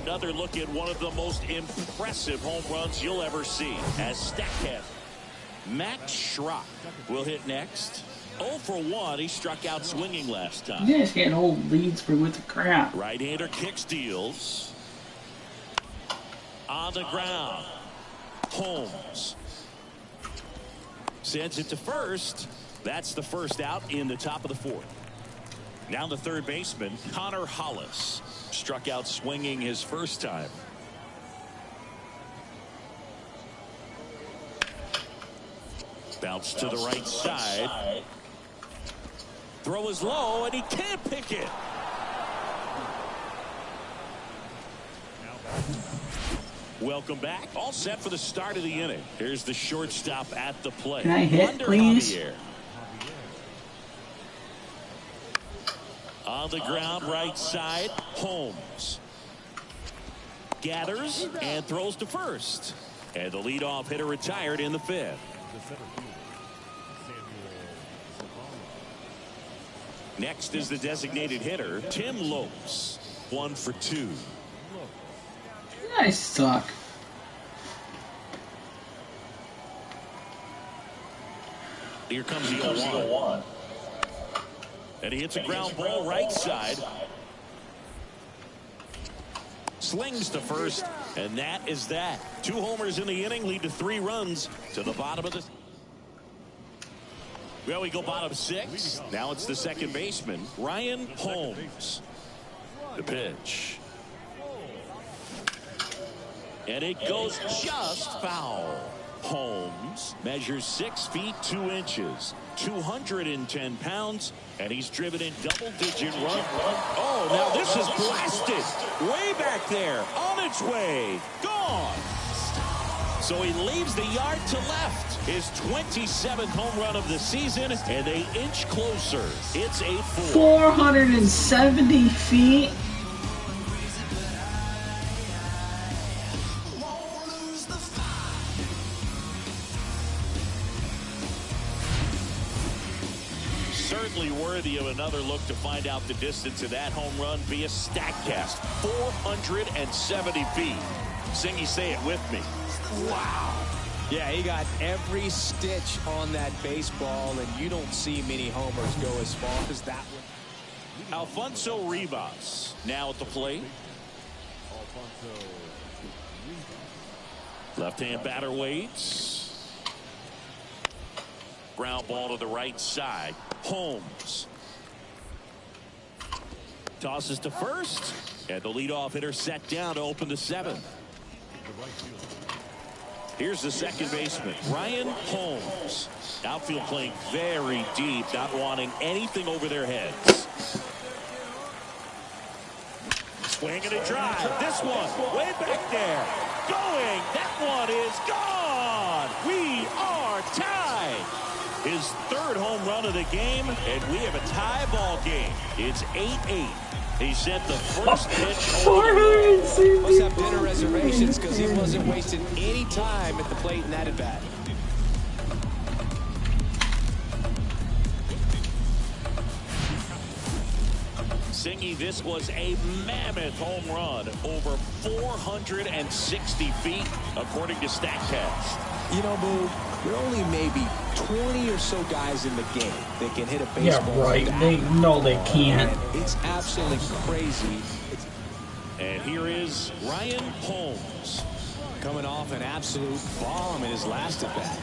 Another look at one of the most impressive home runs you'll ever see as Statcast. Max Schrock will hit next. 0 for 1. He struck out swinging last time. You guys getting old leads for with the crap. Right-hander kicks, deals. On the ground. Holmes sends it to first. That's the first out in the top of the 4th. Now the third baseman, Connor Hollis. Struck out swinging his first time. Bounce to the right side. Throw is low, and he can't pick it. Welcome back. All set for the start of the inning. Here's the shortstop at the plate. Can I hit, Wander please? Javier. On the ground, right side, Holmes. Gathers and throws to first. And the leadoff hitter retired in the 5th. The center fielder, Samuel. Next is the designated hitter, Tim Lopes. 1 for 2. I suck. Here comes the 0-1. And he hits a ground ball right side. Slings to first, and that is that. 2 homers in the inning lead to 3 runs to the bottom of the... Well, we go bottom 6. Now it's the second baseman, Ryan Holmes. The pitch. And it goes just foul. Holmes measures 6 feet 2 inches, 210 pounds, and he's driven in double-digit run. Oh, now this is blasted. Way back there, on its way, gone. So he leaves the yard to left. His 27th home run of the season, and they inch closer. It's a 470 feet. Certainly worthy of another look to find out the distance of that home run via StatCast. 470 feet. Singy, say it with me. Wow. Yeah, he got every stitch on that baseball, and you don't see many homers go as far as that one. Alfonso Rivas now at the plate. Left-hand batter waits. Ground ball to the right side. Holmes tosses to first, and the leadoff hitter set down to open the 7th. Here's the second baseman, Ryan Holmes. Outfield playing very deep, not wanting anything over their heads. Swing and a drive. This one way back there. Going. That one is gone. We are tied. His 3rd home run of the game, and we have a tie ball game. It's 8-8. He sent the first pitch over the wall. Must have dinner reservations because he wasn't wasting any time at the plate in that at bat. Singy, this was a mammoth home run, over 460 feet, according to StatCast. You know, Boo, there are only maybe 20 or so guys in the game that can hit a baseball. Yeah, right. They can't. It's absolutely crazy. And here is Ryan Holmes. Coming off an absolute bomb in his last at bat.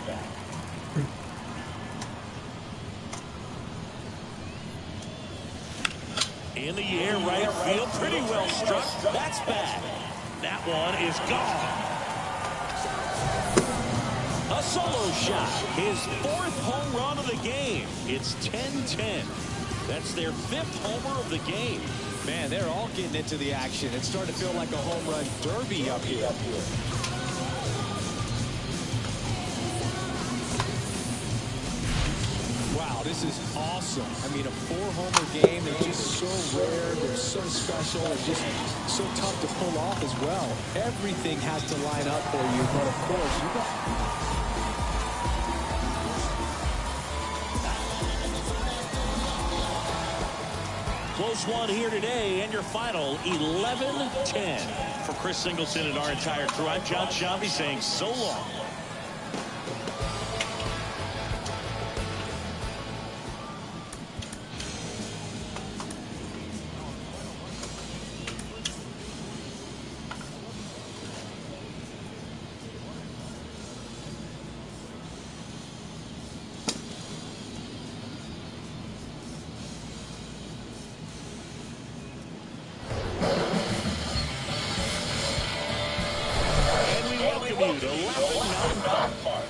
In the air, right field, pretty well struck. That's bad. That one is gone. A solo shot, his 4th home run of the game. It's 10-10. That's their 5th homer of the game. Man, they're all getting into the action. It's starting to feel like a home run derby up here. Wow, this is awesome. I mean, a 4-homer game, they're just so rare, they're so special, and just so tough to pull off as well. Everything has to line up for you, but of course, you got... Close one here today, and your final 11-10. For Chris Singleton and our entire crew, I'm John Shambi saying so long.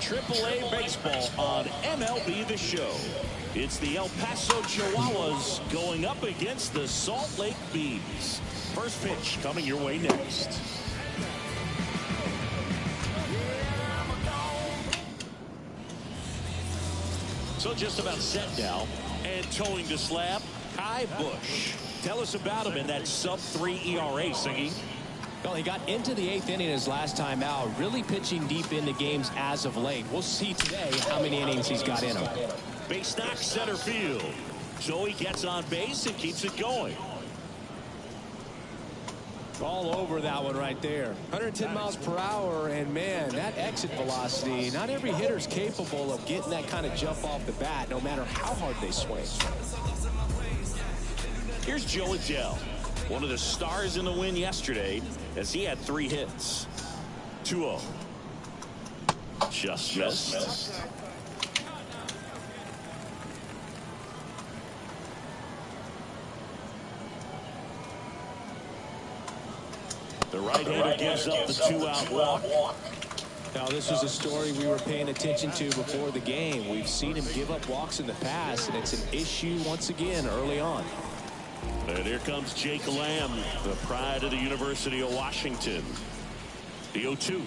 AAA baseball on MLB The Show. It's the El Paso Chihuahuas going up against the Salt Lake Bees. First pitch coming your way next. So just about set now, and towing the slab, Kai Bush. Tell us about him in that sub-3 ERA, Singy. Well, he got into the 8th inning his last time out, really pitching deep into games as of late. We'll see today how many innings he's got in him. Base knock center field. So he gets on base and keeps it going. All over that one right there. 110 miles per hour, and man, that exit velocity, not every hitter's capable of getting that kind of jump off the bat, no matter how hard they swing. Here's Joe Adell, one of the stars in the win yesterday, as he had 3 hits. 2-0. Just missed. The right-hander gives up the 2-out walk. Now, this was a story we were paying attention to before the game. We've seen him give up walks in the past, and it's an issue once again early on. And here comes Jake Lamb, the pride of the University of Washington. The 0-2.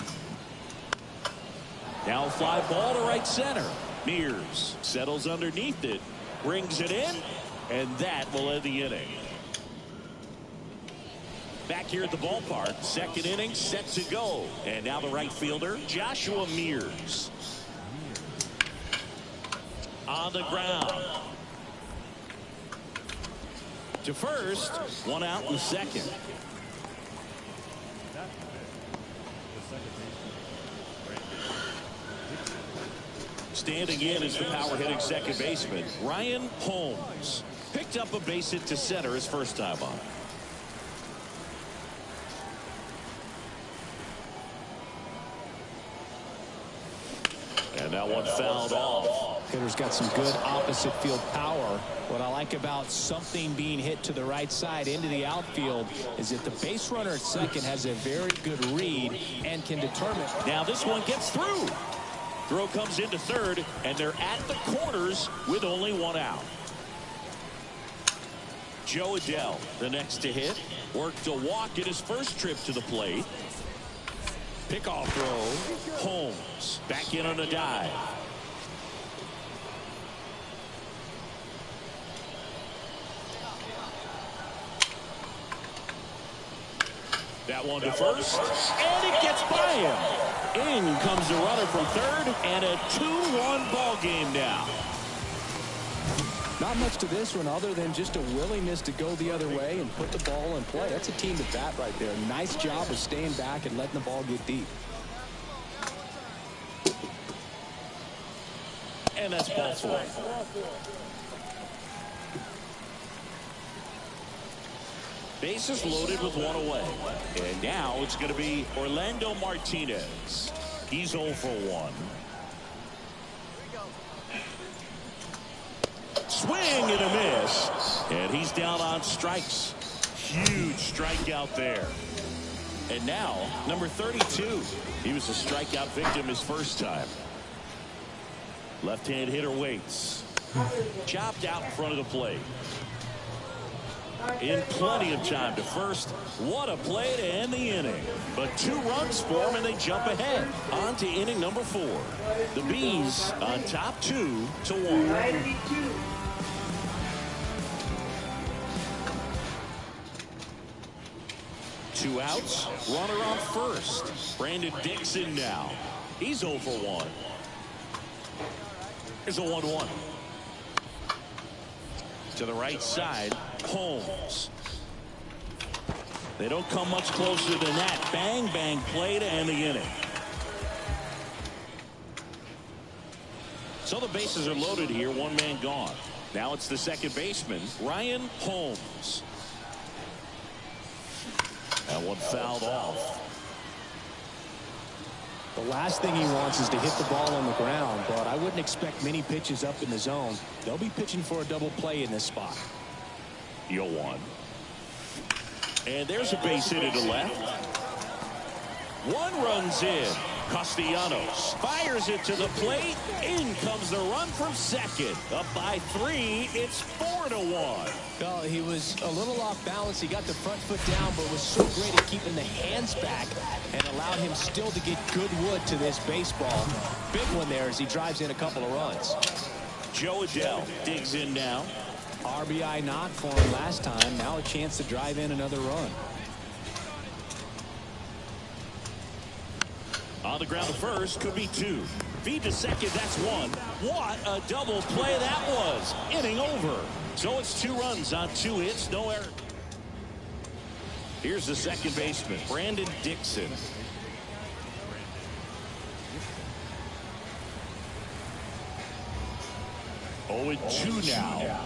Now a fly ball to right center. Mears settles underneath it, brings it in, and that will end the inning. Back here at the ballpark, second inning set to go. And now the right fielder, Joshua Mears. On the ground. To first, 1 out in second. Standing in is the power-hitting second baseman, Ryan Holmes. Picked up a base hit to center his first time on. And that one fouled off. Hitter's got some good opposite field power. What I like about something being hit to the right side into the outfield is that the base runner at second has a very good read and can determine. Now this one gets through. Throw comes into third, and they're at the corners with only 1 out. Joe Adell, the next to hit, worked a walk at his first trip to the plate. Pickoff throw. Holmes back in on a dive. That one to first, and it gets by him. In comes the runner from third, and a 2-1 ball game now. Not much to this one other than just a willingness to go the other way and put the ball in play. That's a team to bat right there. Nice job of staying back and letting the ball get deep. And that's ball 4. Bases loaded with 1 away. And now it's going to be Orlando Martinez. He's 0 for 1. Swing and a miss. And he's down on strikes. Huge strikeout there. And now, number 32. He was a strikeout victim his first time. Left-hand hitter waits. Chopped out in front of the plate. In plenty of time to first. What a play to end the inning. But 2 runs for him, and they jump ahead. On to inning number 4. The Bees on top 2-1. 2 outs. Runner on first. Brandon Dixon now. He's 0 for 1. Here's a 1-1. To the right side, Holmes. They don't come much closer than that. Bang, bang play to end the inning. So the bases are loaded here. 1 man gone. Now it's the second baseman, Ryan Holmes. That one fouled off. The last thing he wants is to hit the ball on the ground, but I wouldn't expect many pitches up in the zone. They'll be pitching for a double play in this spot. 0-1. And there's a base hit to the left. 1 runs in. Castellanos fires it to the plate. In comes the run from second. Up by 3. It's 4-1. Well, he was a little off balance. He got the front foot down, but was so great at keeping the hands back and allowed him still to get good wood to this baseball. Big one there as he drives in a couple of runs. Joe Adell digs in now. RBI knock for him last time. Now a chance to drive in another run. On the ground to first, could be 2. Feed to second, that's 1. What a double play that was. Inning over. So it's 2 runs on 2 hits, no error. Here's the second baseman, Brandon Dixon. Oh, and 2 now.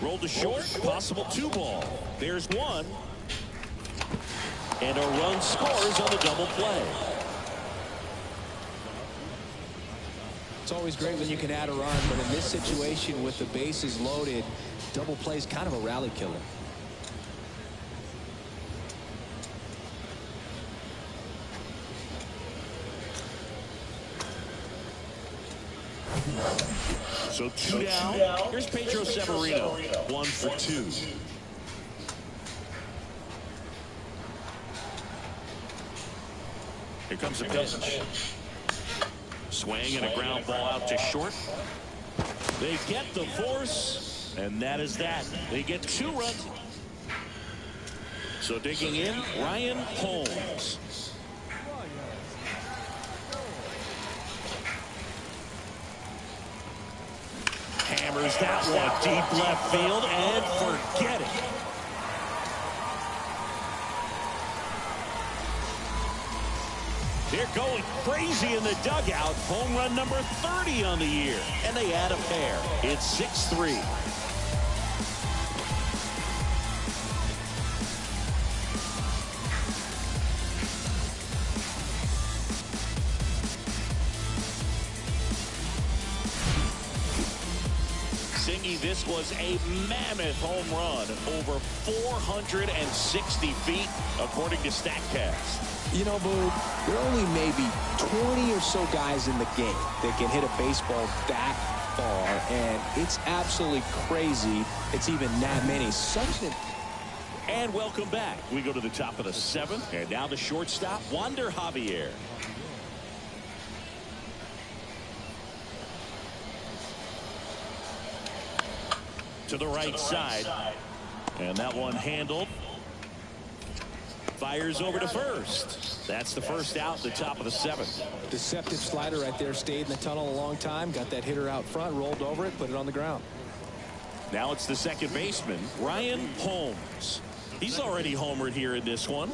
Rolled to short, possible 2 ball. There's 1. And a run scores on the double play. It's always great when you can add a run, but in this situation with the bases loaded, double play is kind of a rally killer. So 2 down. Here's Pedro Severino. 1 for 2. Here comes a pitch. Swing and a ground ball out to short. They get the force, and that is that. They get 2 runs. So digging in, Ryan Holmes. Hammers that one deep left field and forget it. They're going crazy in the dugout. Home run number 30 on the year. And they add a pair. It's 6-3. This was a mammoth home run, over 460 feet, according to StatCast. You know, Boo, there are only maybe 20 or so guys in the game that can hit a baseball that far, and it's absolutely crazy it's even that many. And welcome back. We go to the top of the 7th, and now the shortstop, Wander Javier. To the right side, and that one handled. Fires over to first. That's the first out, the top of the 7th. Deceptive slider right there. Stayed in the tunnel a long time. Got that hitter out front, rolled over it, put it on the ground. Now it's the second baseman, Ryan Holmes. He's already homered here in this one.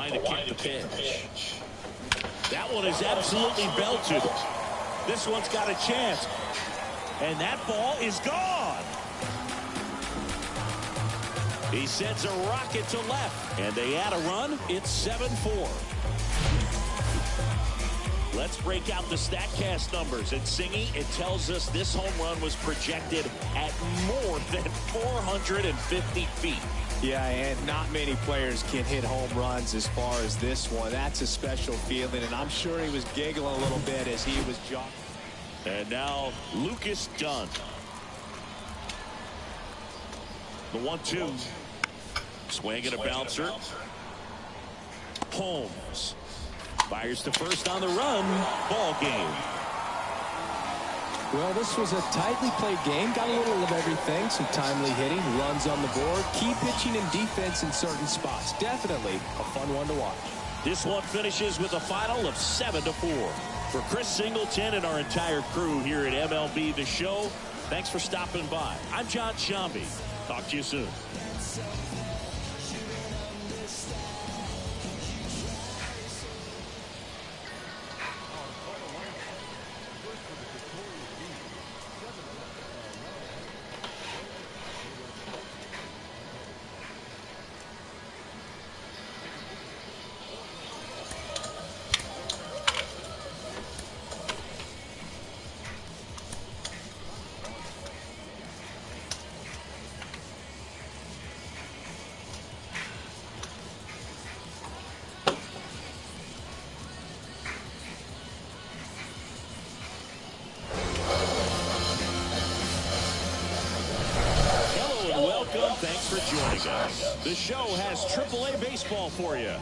To kick the pitch. That one is absolutely belted. This one's got a chance. And that ball is gone. He sends a rocket to left. And they add a run. It's 7-4. Let's break out the StatCast numbers. And Singy, it tells us this home run was projected at more than 450 feet. Yeah, and not many players can hit home runs as far as this one. That's a special feeling, and I'm sure he was giggling a little bit as he was jogging. And now Lucas Dunn. The 1-2. Swing and a bouncer. Holmes fires to first on the run. Ball game. Well, this was a tightly played game. Got a little of everything. Some timely hitting, runs on the board, key pitching and defense in certain spots. Definitely a fun one to watch. This one finishes with a final of 7-4. For Chris Singleton and our entire crew here at MLB The Show, thanks for stopping by. I'm John Shambi. Talk to you soon. Thanks for joining us. The show has AAA baseball for you.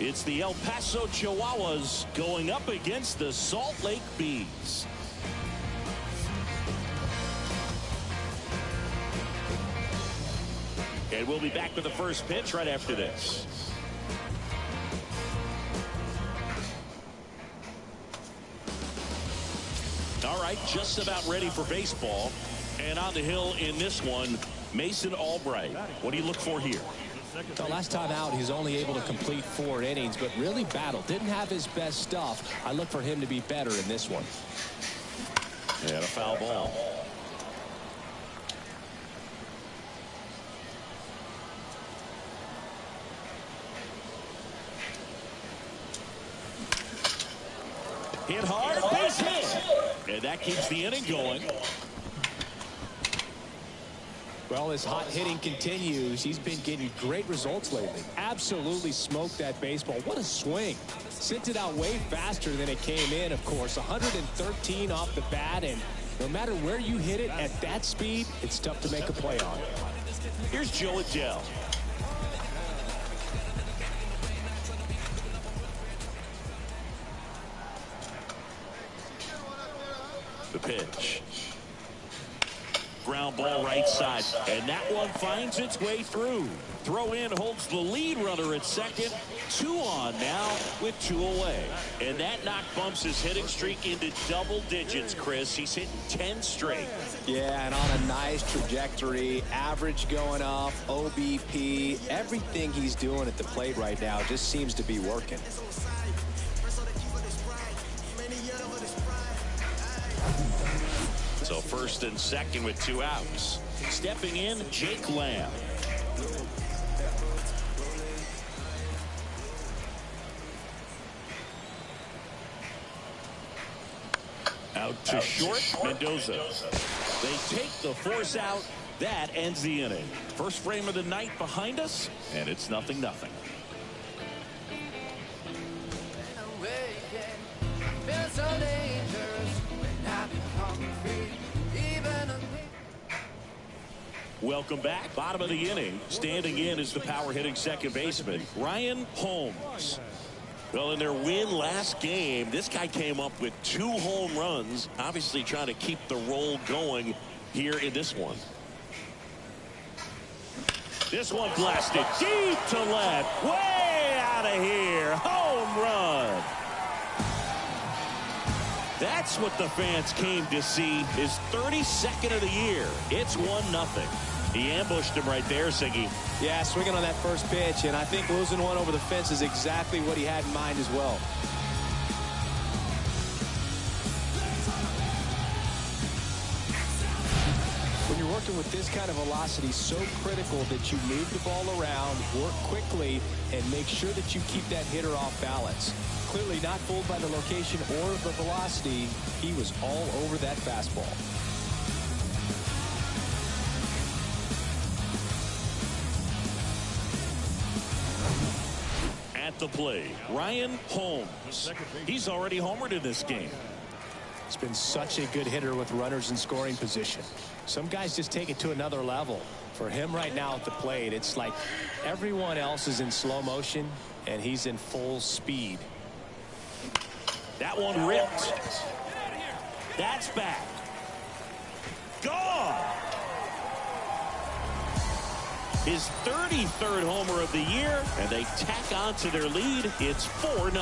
It's the El Paso Chihuahuas going up against the Salt Lake Bees. And we'll be back with the first pitch right after this. All right, just about ready for baseball. And on the hill in this one, Mason Albright. What do you look for here? The last time out, he's only able to complete 4 innings, but really battled. Didn't have his best stuff. I look for him to be better in this one. And a foul ball. Hit hard, base hit. And that keeps the inning going. Well, his hot hitting continues. He's been getting great results lately. Absolutely smoked that baseball. What a swing. Sent it out way faster than it came in, of course. 113 off the bat, and no matter where you hit it at that speed, it's tough to make a play on. Here's Joe Adell. The pitch. Ground ball right side, and that one finds its way through. Throw in holds the lead runner at second. 2 on now with 2 away. And that knock bumps his hitting streak into double digits, Chris. He's hitting 10 straight. Yeah, and on a nice trajectory. Average going up, OBP. Everything he's doing at the plate right now just seems to be working. So first and second with 2 outs. Stepping in, Jake Lamb. Out to short, Mendoza. They take the force out. That ends the inning. First frame of the night behind us, and it's 0-0. Welcome back. Bottom of the inning. Standing in is the power hitting second baseman, Ryan Holmes. Well, in their win last game, this guy came up with 2 home runs, obviously trying to keep the roll going here in this one. This one blasted deep to left, way out of here. Home run. That's what the fans came to see. His 32nd of the year. It's 1-0. He ambushed him right there, Siggy. Yeah, swinging on that first pitch, and I think losing one over the fence is exactly what he had in mind as well. When you're working with this kind of velocity, so critical that you move the ball around, work quickly, and make sure that you keep that hitter off balance. Clearly not fooled by the location or the velocity. He was all over that fastball. At the plate, Ryan Holmes. He's already homered in this game. He's been such a good hitter with runners in scoring position. Some guys just take it to another level. For him right now at the plate, it's like everyone else is in slow motion and he's in full speed. That one ripped. That's back. Gone. His 33rd homer of the year, and they tack on to their lead. It's 4-0.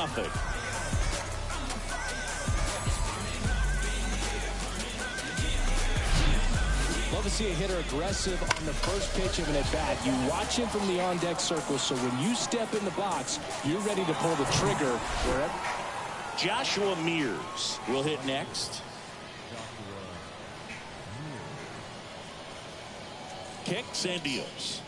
Love to see a hitter aggressive on the first pitch of an at-bat. You watch him from the on-deck circle, so when you step in the box, you're ready to pull the trigger wherever. Joshua Mears will hit next. Kicks and deals.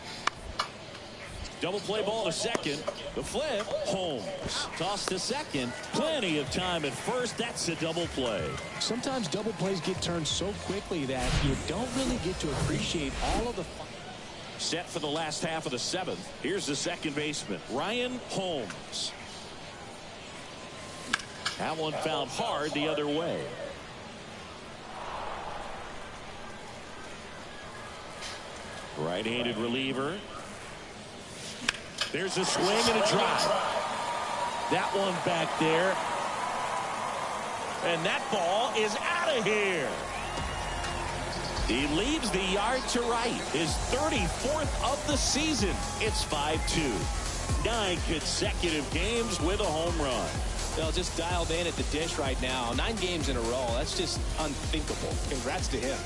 Double play ball to second. The flip, Holmes. Toss to second. Plenty of time at first. That's a double play. Sometimes double plays get turned so quickly that you don't really get to appreciate all of the fun. Set for the last half of the 7th. Here's the second baseman, Ryan Holmes. That one found hard the other way. Right-handed reliever. There's a swing and a drive. That one back there. And that ball is out of here. He leads the yard to right. His 34th of the season. It's 5-2. 9 consecutive games with a home run. They'll just dialed in at the dish right now. 9 games in a row. That's just unthinkable. Congrats to him.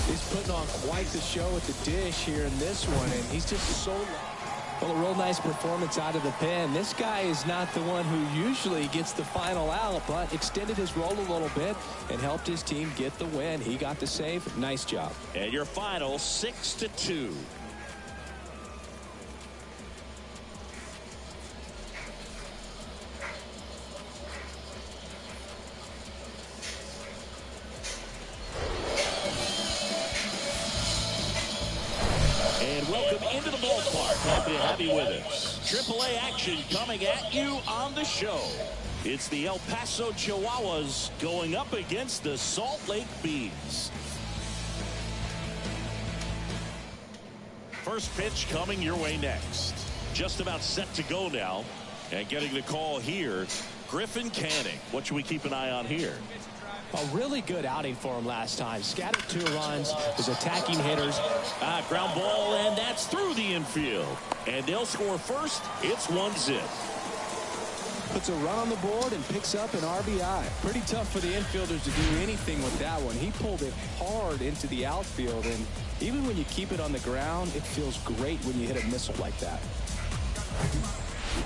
He's putting on quite the show at the dish here in this one, and he's just so... Well, a real nice performance out of the pen. This guy is not the one who usually gets the final out, but extended his role a little bit and helped his team get the win. He got the save. Nice job. And your final 6-2. And welcome into the ballpark. Happy to have you with us. AAA action coming at you on the show. It's the El Paso Chihuahuas going up against the Salt Lake Bees. First pitch coming your way next. Just about set to go now. And getting the call here, Griffin Canning. What should we keep an eye on here? A really good outing for him last time. Scattered 2 runs, was attacking hitters. Ground ball, and that's through the infield. And they'll score first. It's 1-0. Puts a run on the board and picks up an RBI. Pretty tough for the infielders to do anything with that one. He pulled it hard into the outfield, and even when you keep it on the ground, it feels great when you hit a missile like that.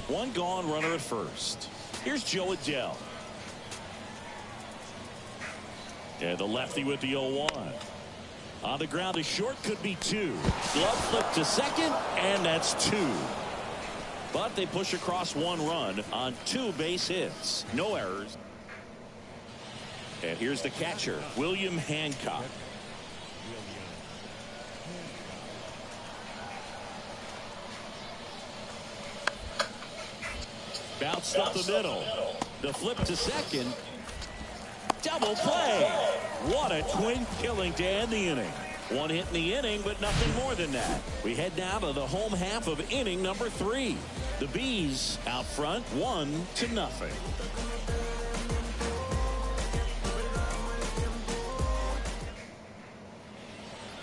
1 gone, runner at first. Here's Joe Adele. And the lefty with the 0-1. On the ground to short, could be 2. Glove flip to second, and that's 2. But they push across 1 run on 2 base hits. No errors. And here's the catcher, William Hancock. Bounced up the middle. The flip to second. Double play. What a twin killing to end the inning. 1 hit in the inning, but nothing more than that. We head now to the home half of inning number 3. The Bees out front 1-0.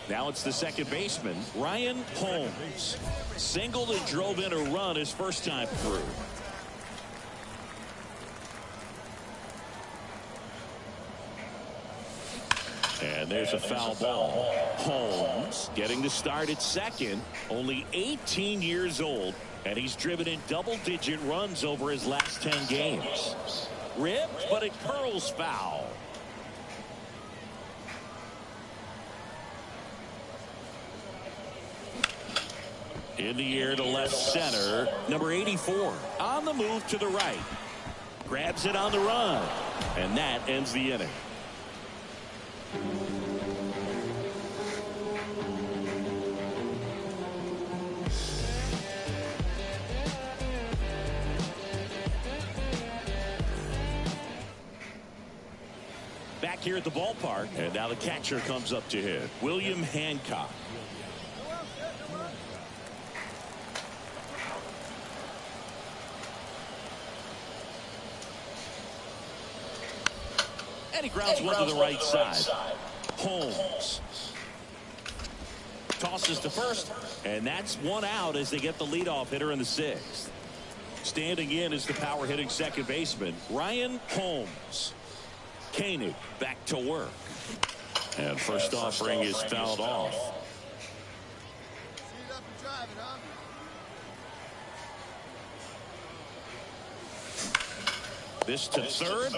Now it's the second baseman, Ryan Holmes. Singled and drove in a run his first time through. And there's a foul ball. Holmes getting the start at second. Only 18 years old, and he's driven in double-digit runs over his last 10 games. Ripped, but it curls foul. In the air to left center, number 84 on the move to the right. Grabs it on the run, and that ends the inning. Back here at the ballpark, and now the catcher comes up to hit, William Hancock. And he grounds one to the right side. Holmes tosses to first, and that's 1 out as they get the leadoff hitter in the 6th. Standing in is the power hitting second baseman, Ryan Holmes. Koenig back to work. And first offering is fouled off. This to third.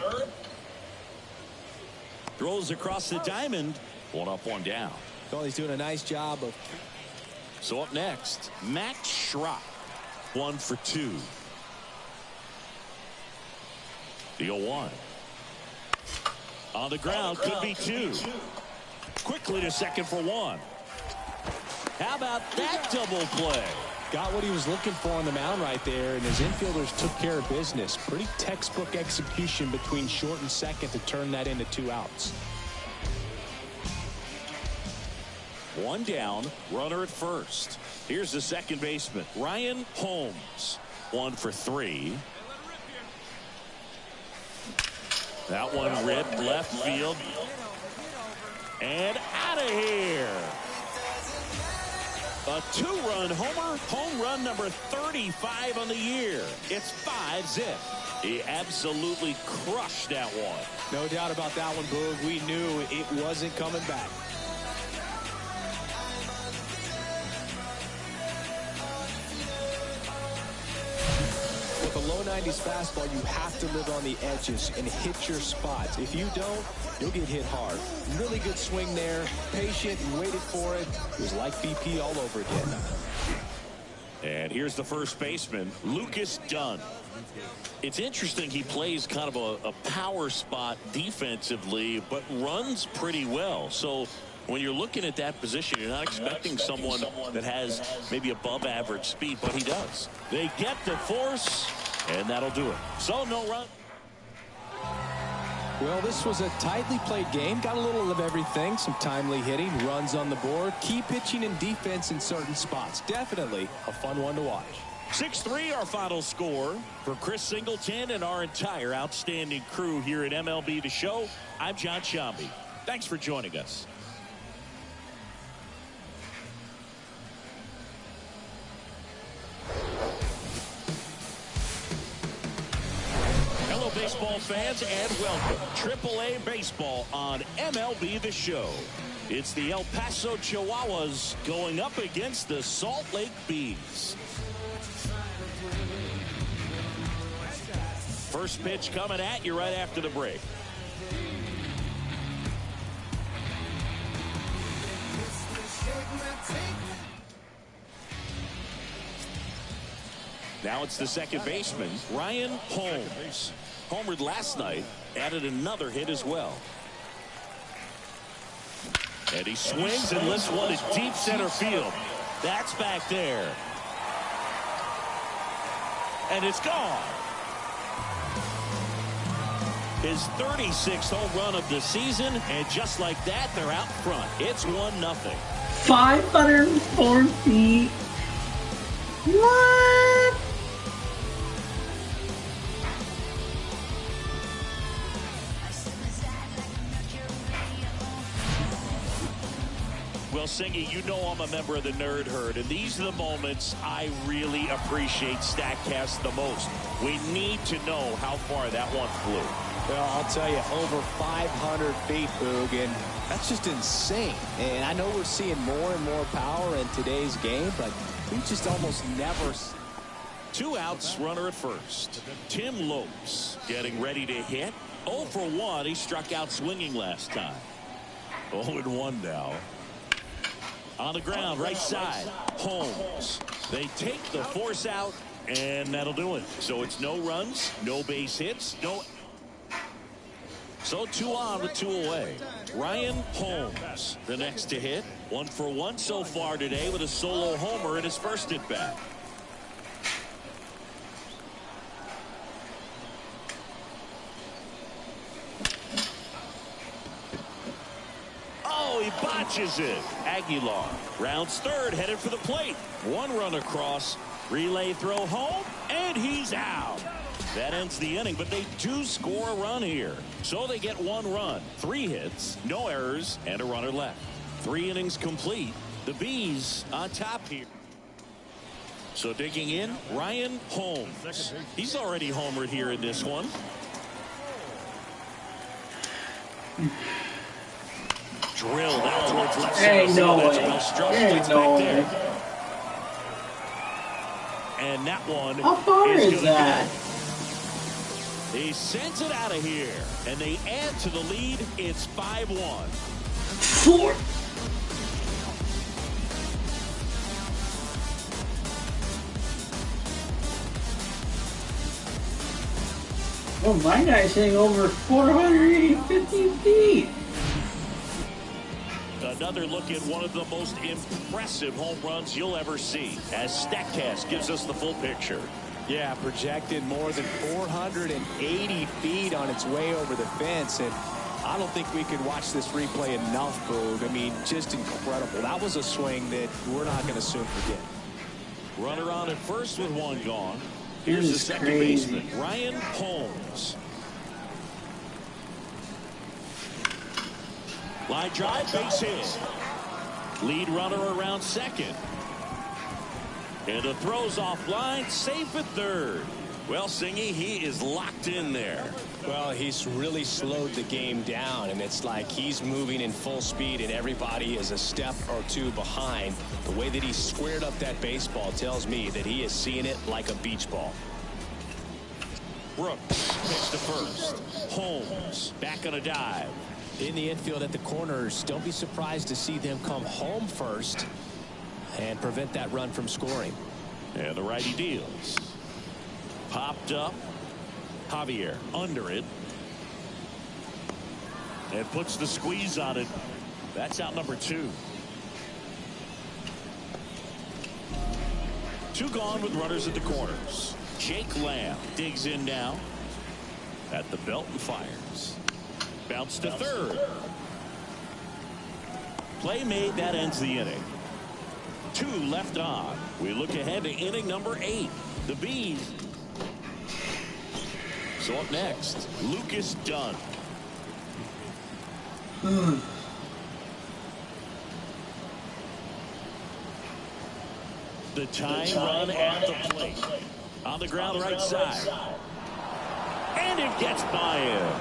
Throws across the diamond. 1 up, 1 down. Well, he's doing a nice job of... So up next, Max Schrock. 1 for 2. The 0-1. On the ground, could be 2. Quickly to second for 1. How about that double play? Got what he was looking for on the mound right there, and his infielders took care of business. Pretty textbook execution between short and second to turn that into 2 outs. 1 down, runner at first. Here's the second baseman, Ryan Holmes. 1 for 3. That one ripped left field. And out of here. A two-run homer, home run number 35 on the year. It's 5-zip. He absolutely crushed that one. No doubt about that one, Boog. We knew it wasn't coming back. With a low 90s fastball, you have to live on the edges and hit your spots. If you don't, you'll get hit hard. Really good swing there. Patient, and waited for it. It was like BP all over again. And here's the first baseman, Lucas Dunn. It's interesting he plays kind of a power spot defensively, but runs pretty well. So when you're looking at that position, you're not expecting someone that has maybe above average speed, but he does. They get the force, and that'll do it. So no run. Well, this was a tightly played game. Got a little of everything. Some timely hitting, runs on the board, key pitching and defense in certain spots. Definitely a fun one to watch. 6-3 our final score. For Chris Singleton and our entire outstanding crew here at MLB The Show, I'm John Shambi. Thanks for joining us. Hello, baseball fans, and welcome. AAA Baseball on MLB The Show. It's the El Paso Chihuahuas going up against the Salt Lake Bees. First pitch coming at you right after the break. Now it's the second baseman, Ryan Holmes. Homered last night, added another hit as well. And he swings and lifts one to deep center field. That's back there. And it's gone. His 36th home run of the season, and just like that, they're out front. It's 1-0. 504 feet. What? Well, Singy, you know I'm a member of the Nerd Herd, and these are the moments I really appreciate StatCast the most. We need to know how far that one flew. Well, I'll tell you, over 500 feet, Boog, and that's just insane. And I know we're seeing more and more power in today's game, but we just almost never. 2 outs, runner at first. Tim Lopes getting ready to hit. 0 for 1. He struck out swinging last time. 0-1 now. On the ground, right side, Holmes. They take the force out, and that'll do it. So it's no runs, no base hits, no. So 2 on with 2 away. Ryan Holmes, the next to hit. 1 for 1 so far today with a solo homer in his first at bat. Oh, he botches it. Aguilar rounds third, headed for the plate. 1 run across, relay throw home, and he's out. That ends the inning, but they do score a run here. So they get 1 run, 3 hits, no errors, and a runner left. 3 innings complete. The Bees on top here. So digging in, Ryan Holmes. He's already homered here in this one. Drilled out towards left Ain't center. no That's way. well struck. Ain't Gets no back way. there. And that one How far is that? He sends it out of here, and they add to the lead. It's 5-1. 4. Oh, my guy's hitting over 450 feet. Another look at one of the most impressive home runs you'll ever see, as StatCast gives us the full picture. Yeah, projected more than 480 feet on its way over the fence, and I don't think we could watch this replay enough, Boog. I mean, just incredible. That was a swing that we're not going to soon forget. Runner on at first with 1 gone. Here's the second baseman, Ryan Holmes. Line drive, base hit. Lead runner around second. And the throw's offline, safe at third. Well, Singy, he is locked in there. Well, he's really slowed the game down, and it's like he's moving in full speed, and everybody is a step or two behind. The way that he squared up that baseball tells me that he is seeing it like a beach ball. Brooks pitch to first. Holmes back on a dive. In the infield at the corners, don't be surprised to see them come home first and prevent that run from scoring. And the righty deals. Popped up. Javier under it. And puts the squeeze on it. That's out number 2. 2 gone with runners at the corners. Jake Lamb digs in now. At the belt and fires. Bounce to third. Play made, that ends the inning. 2 left on. We look ahead to inning number 8. The Bees. So up next, Lucas Dunn. The tying run at the plate. On the ground right side. And it gets by him.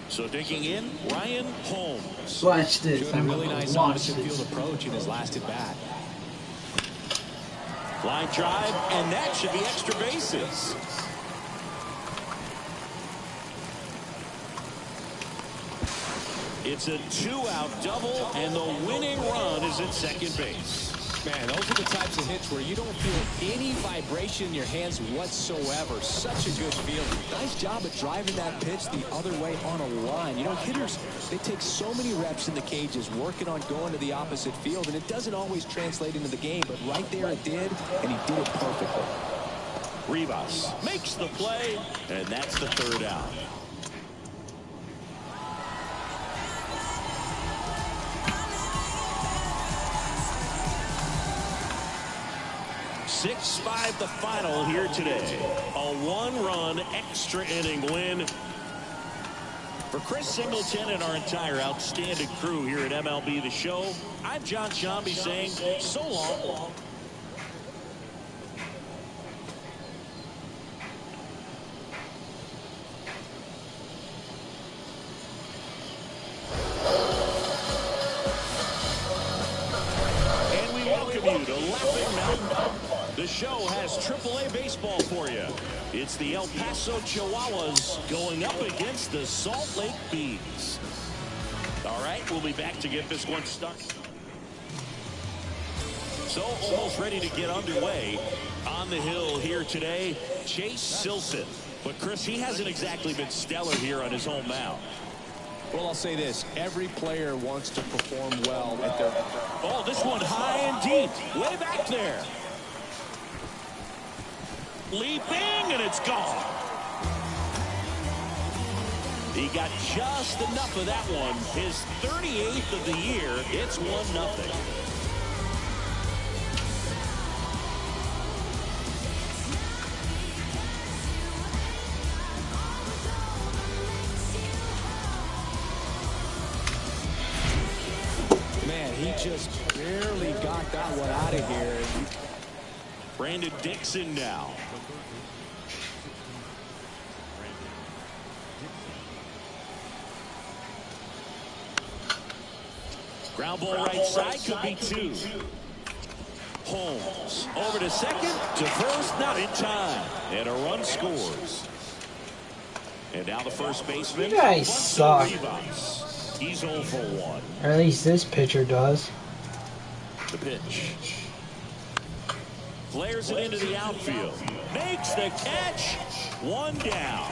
So digging in, Ryan Holmes. Watch this. Showed a really nice opposite field approach in his last at bat. Line drive, and that should be extra bases. It's a 2-out double, and the winning run is at second base. Man, those are the types of hits where you don't feel any vibration in your hands whatsoever. Such a good feeling. Nice job of driving that pitch the other way on a line. You know, hitters, they take so many reps in the cages working on going to the opposite field, and it doesn't always translate into the game, but right there it did, and he did it perfectly. Rivas makes the play, and that's the 3rd out. Six-5 the final here today. A 1-run extra inning win for Chris Singleton and our entire outstanding crew here at MLB The Show. I'm John Shambi saying so long. And we welcome you to Laughing Mountain. The show has AAA baseball for you. It's the El Paso Chihuahuas going up against the Salt Lake Bees. All right, we'll be back to get this one started. So almost ready to get underway on the hill here today, Chase Silseth. But Chris, he hasn't exactly been stellar here on his home mound. Well, I'll say this. Every player wants to perform well at their... Oh, this one high and deep. Way back there. Leaping, and it's gone. He got just enough of that one. His 38th of the year. It's 1-0. Man, he just barely got that one out of here. Brandon Dixon now. Ground ball right side, could be 2. Holmes over to second, to first, not in time, and a run scores. And now the first baseman. You guys suck. Rivas. He's 0 for 1. Or at least this pitcher does. The pitch. Flares it into the outfield. Makes the catch. 1 down.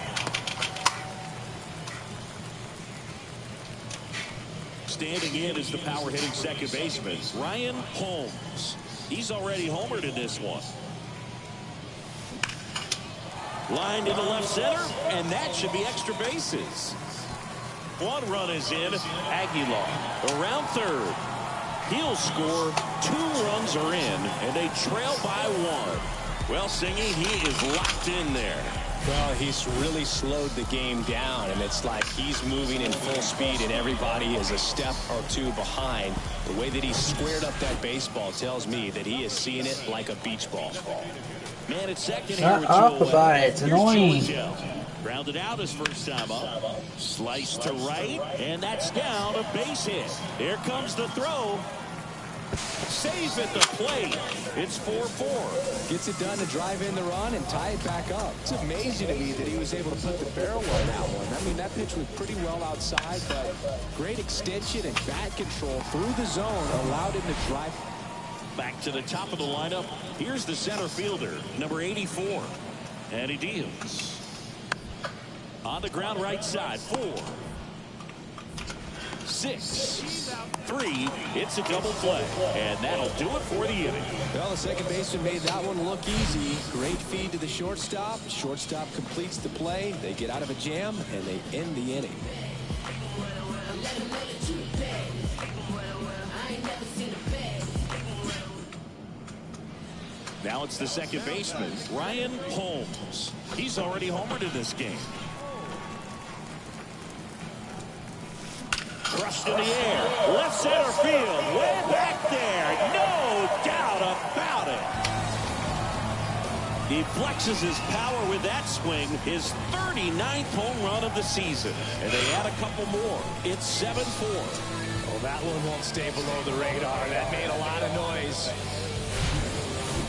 Standing in is the power-hitting second baseman, Ryan Holmes. He's already homered in this one. Lined into left center, and that should be extra bases. 1 run is in. Aguilar around third. He'll score. 2 runs are in, and they trail by 1. Well, Singy, he is locked in there. Well, he's really slowed the game down, and it's like he's moving in full speed, and everybody is a step or two behind. The way that he squared up that baseball tells me that he is seeing it like a beach ball. Man at second here Shut with up two away. about it. It's Here's annoying. Joe Adele. Grounded out his first time up. Slice to right, and that's down, a base hit. Here comes the throw. Safe at the plate. It's 4-4. Gets it done to drive in the run and tie it back up. It's amazing to me that he was able to put the barrel on that one. I mean, that pitch was pretty well outside, but great extension and bat control through the zone allowed him to drive. Back to the top of the lineup. Here's the center fielder, number 84. And he deals. On the ground right side, 4, 6, 3. It's a double play. And that'll do it for the inning. Well, the second baseman made that one look easy. Great feed to the shortstop. Shortstop completes the play. They get out of a jam, and they end the inning. Now it's the second baseman, Ryan Holmes. He's already homered in this game. Crushed in the air. Left center field. Way back there. No doubt about it. He flexes his power with that swing. His 39th home run of the season. And they add a couple more. It's 7-4. Well, that one won't stay below the radar. That made a lot of noise.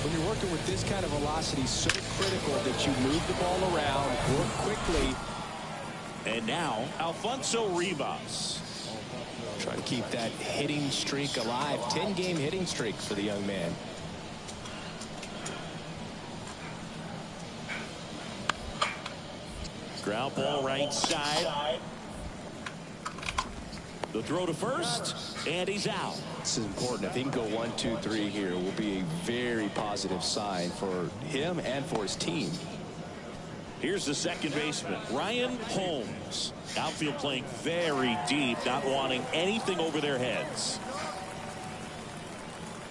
When you're working with this kind of velocity, so critical that you move the ball around, work quickly. And now, Alfonso Rivas. Try to keep that hitting streak alive. 10-game hitting streak for the young man. Ground ball right side. The throw to first, and he's out. This is important. If he can go 1, 2, 3 here, it will be a very positive sign for him and for his team. Here's the second baseman, Ryan Holmes. Outfield playing very deep, not wanting anything over their heads.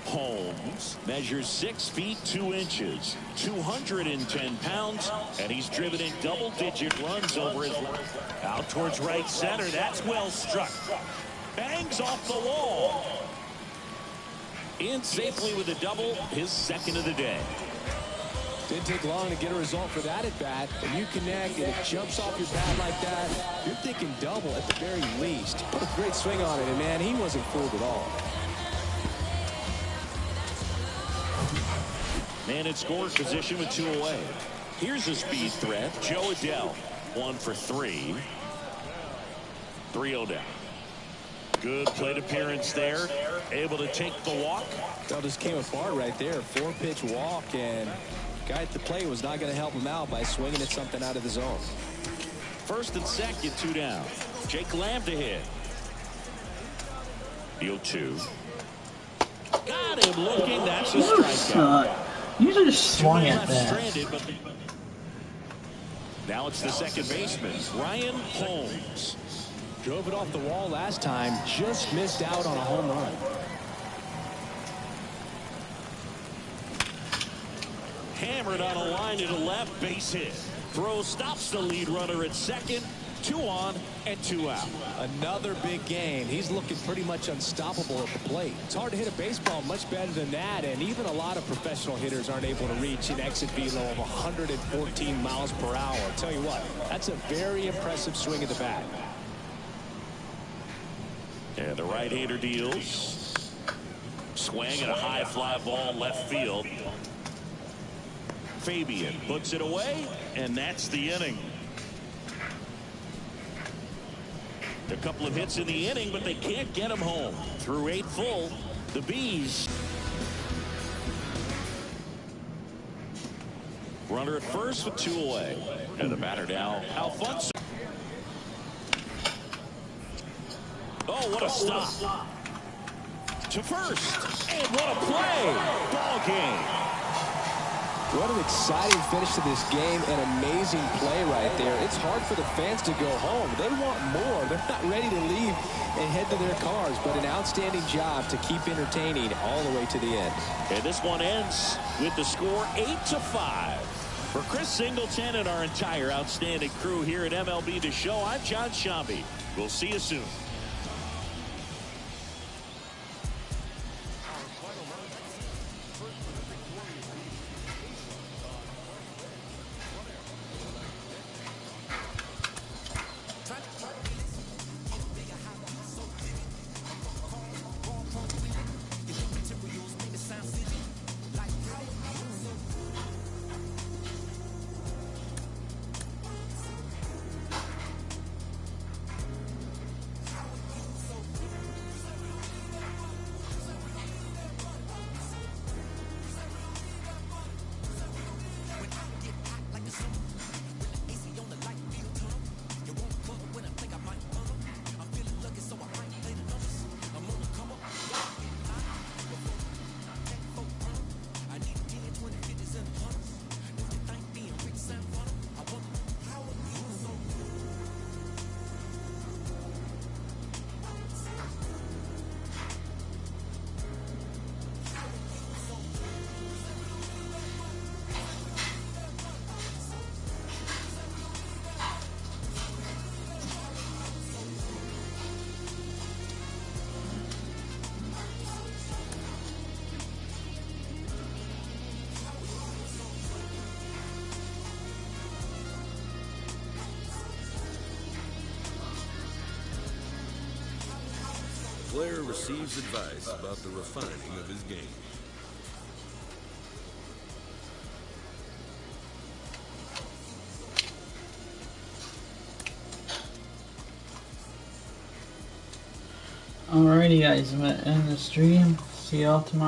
Holmes measures 6 feet 2 inches, 210 pounds, and he's driven in double-digit runs over his life. Out towards right center. That's well struck. Bangs off the wall. In safely with a double, his second of the day. Didn't take long to get a result for that at bat. When you connect and it jumps off your bat like that, you're thinking double at the very least. Put a great swing on it, and man, he wasn't fooled at all. Man in scoring position with 2 away. Here's a speed threat, Joe Adele. 1 for 3. 3-0 down. Good plate appearance there. Able to take the walk. That just came apart right there. 4-pitch walk, and guy at the plate was not going to help him out by swinging at something out of the zone. First and second, 2 down. Jake Lamb to hit. 0-2. Got him looking. That's a strikeout. You just swung at that. Stranded, but now it's the second baseman, Ryan Holmes. Drove it off the wall last time. Just missed out on a home run. Hammered on a line to the left, base hit. Throw stops the lead runner at second. 2 on and 2 out. Another big game. He's looking pretty much unstoppable at the plate. It's hard to hit a baseball much better than that, and even a lot of professional hitters aren't able to reach an exit velo of 114 miles per hour. I'll tell you what, that's a very impressive swing of the bat. And the right-hander deals. Swing and a high fly ball left field. Fabian puts it away, and that's the inning. A couple of hits in the inning, but they can't get him home. Through 8 full, the Bees. Runner at first with 2 away. And the batter now, Alfonso. Oh, what a stop. To first. And what a play. Ball game. What an exciting finish to this game. An amazing play right there. It's hard for the fans to go home. They want more. They're not ready to leave and head to their cars, but an outstanding job to keep entertaining all the way to the end. And this one ends with the score 8-5. For Chris Singleton and our entire outstanding crew here at MLB The Show, I'm John Shambi. We'll see you soon. Player receives advice about the refining of his game. Alrighty guys, I'm gonna end the stream. See y'all tomorrow.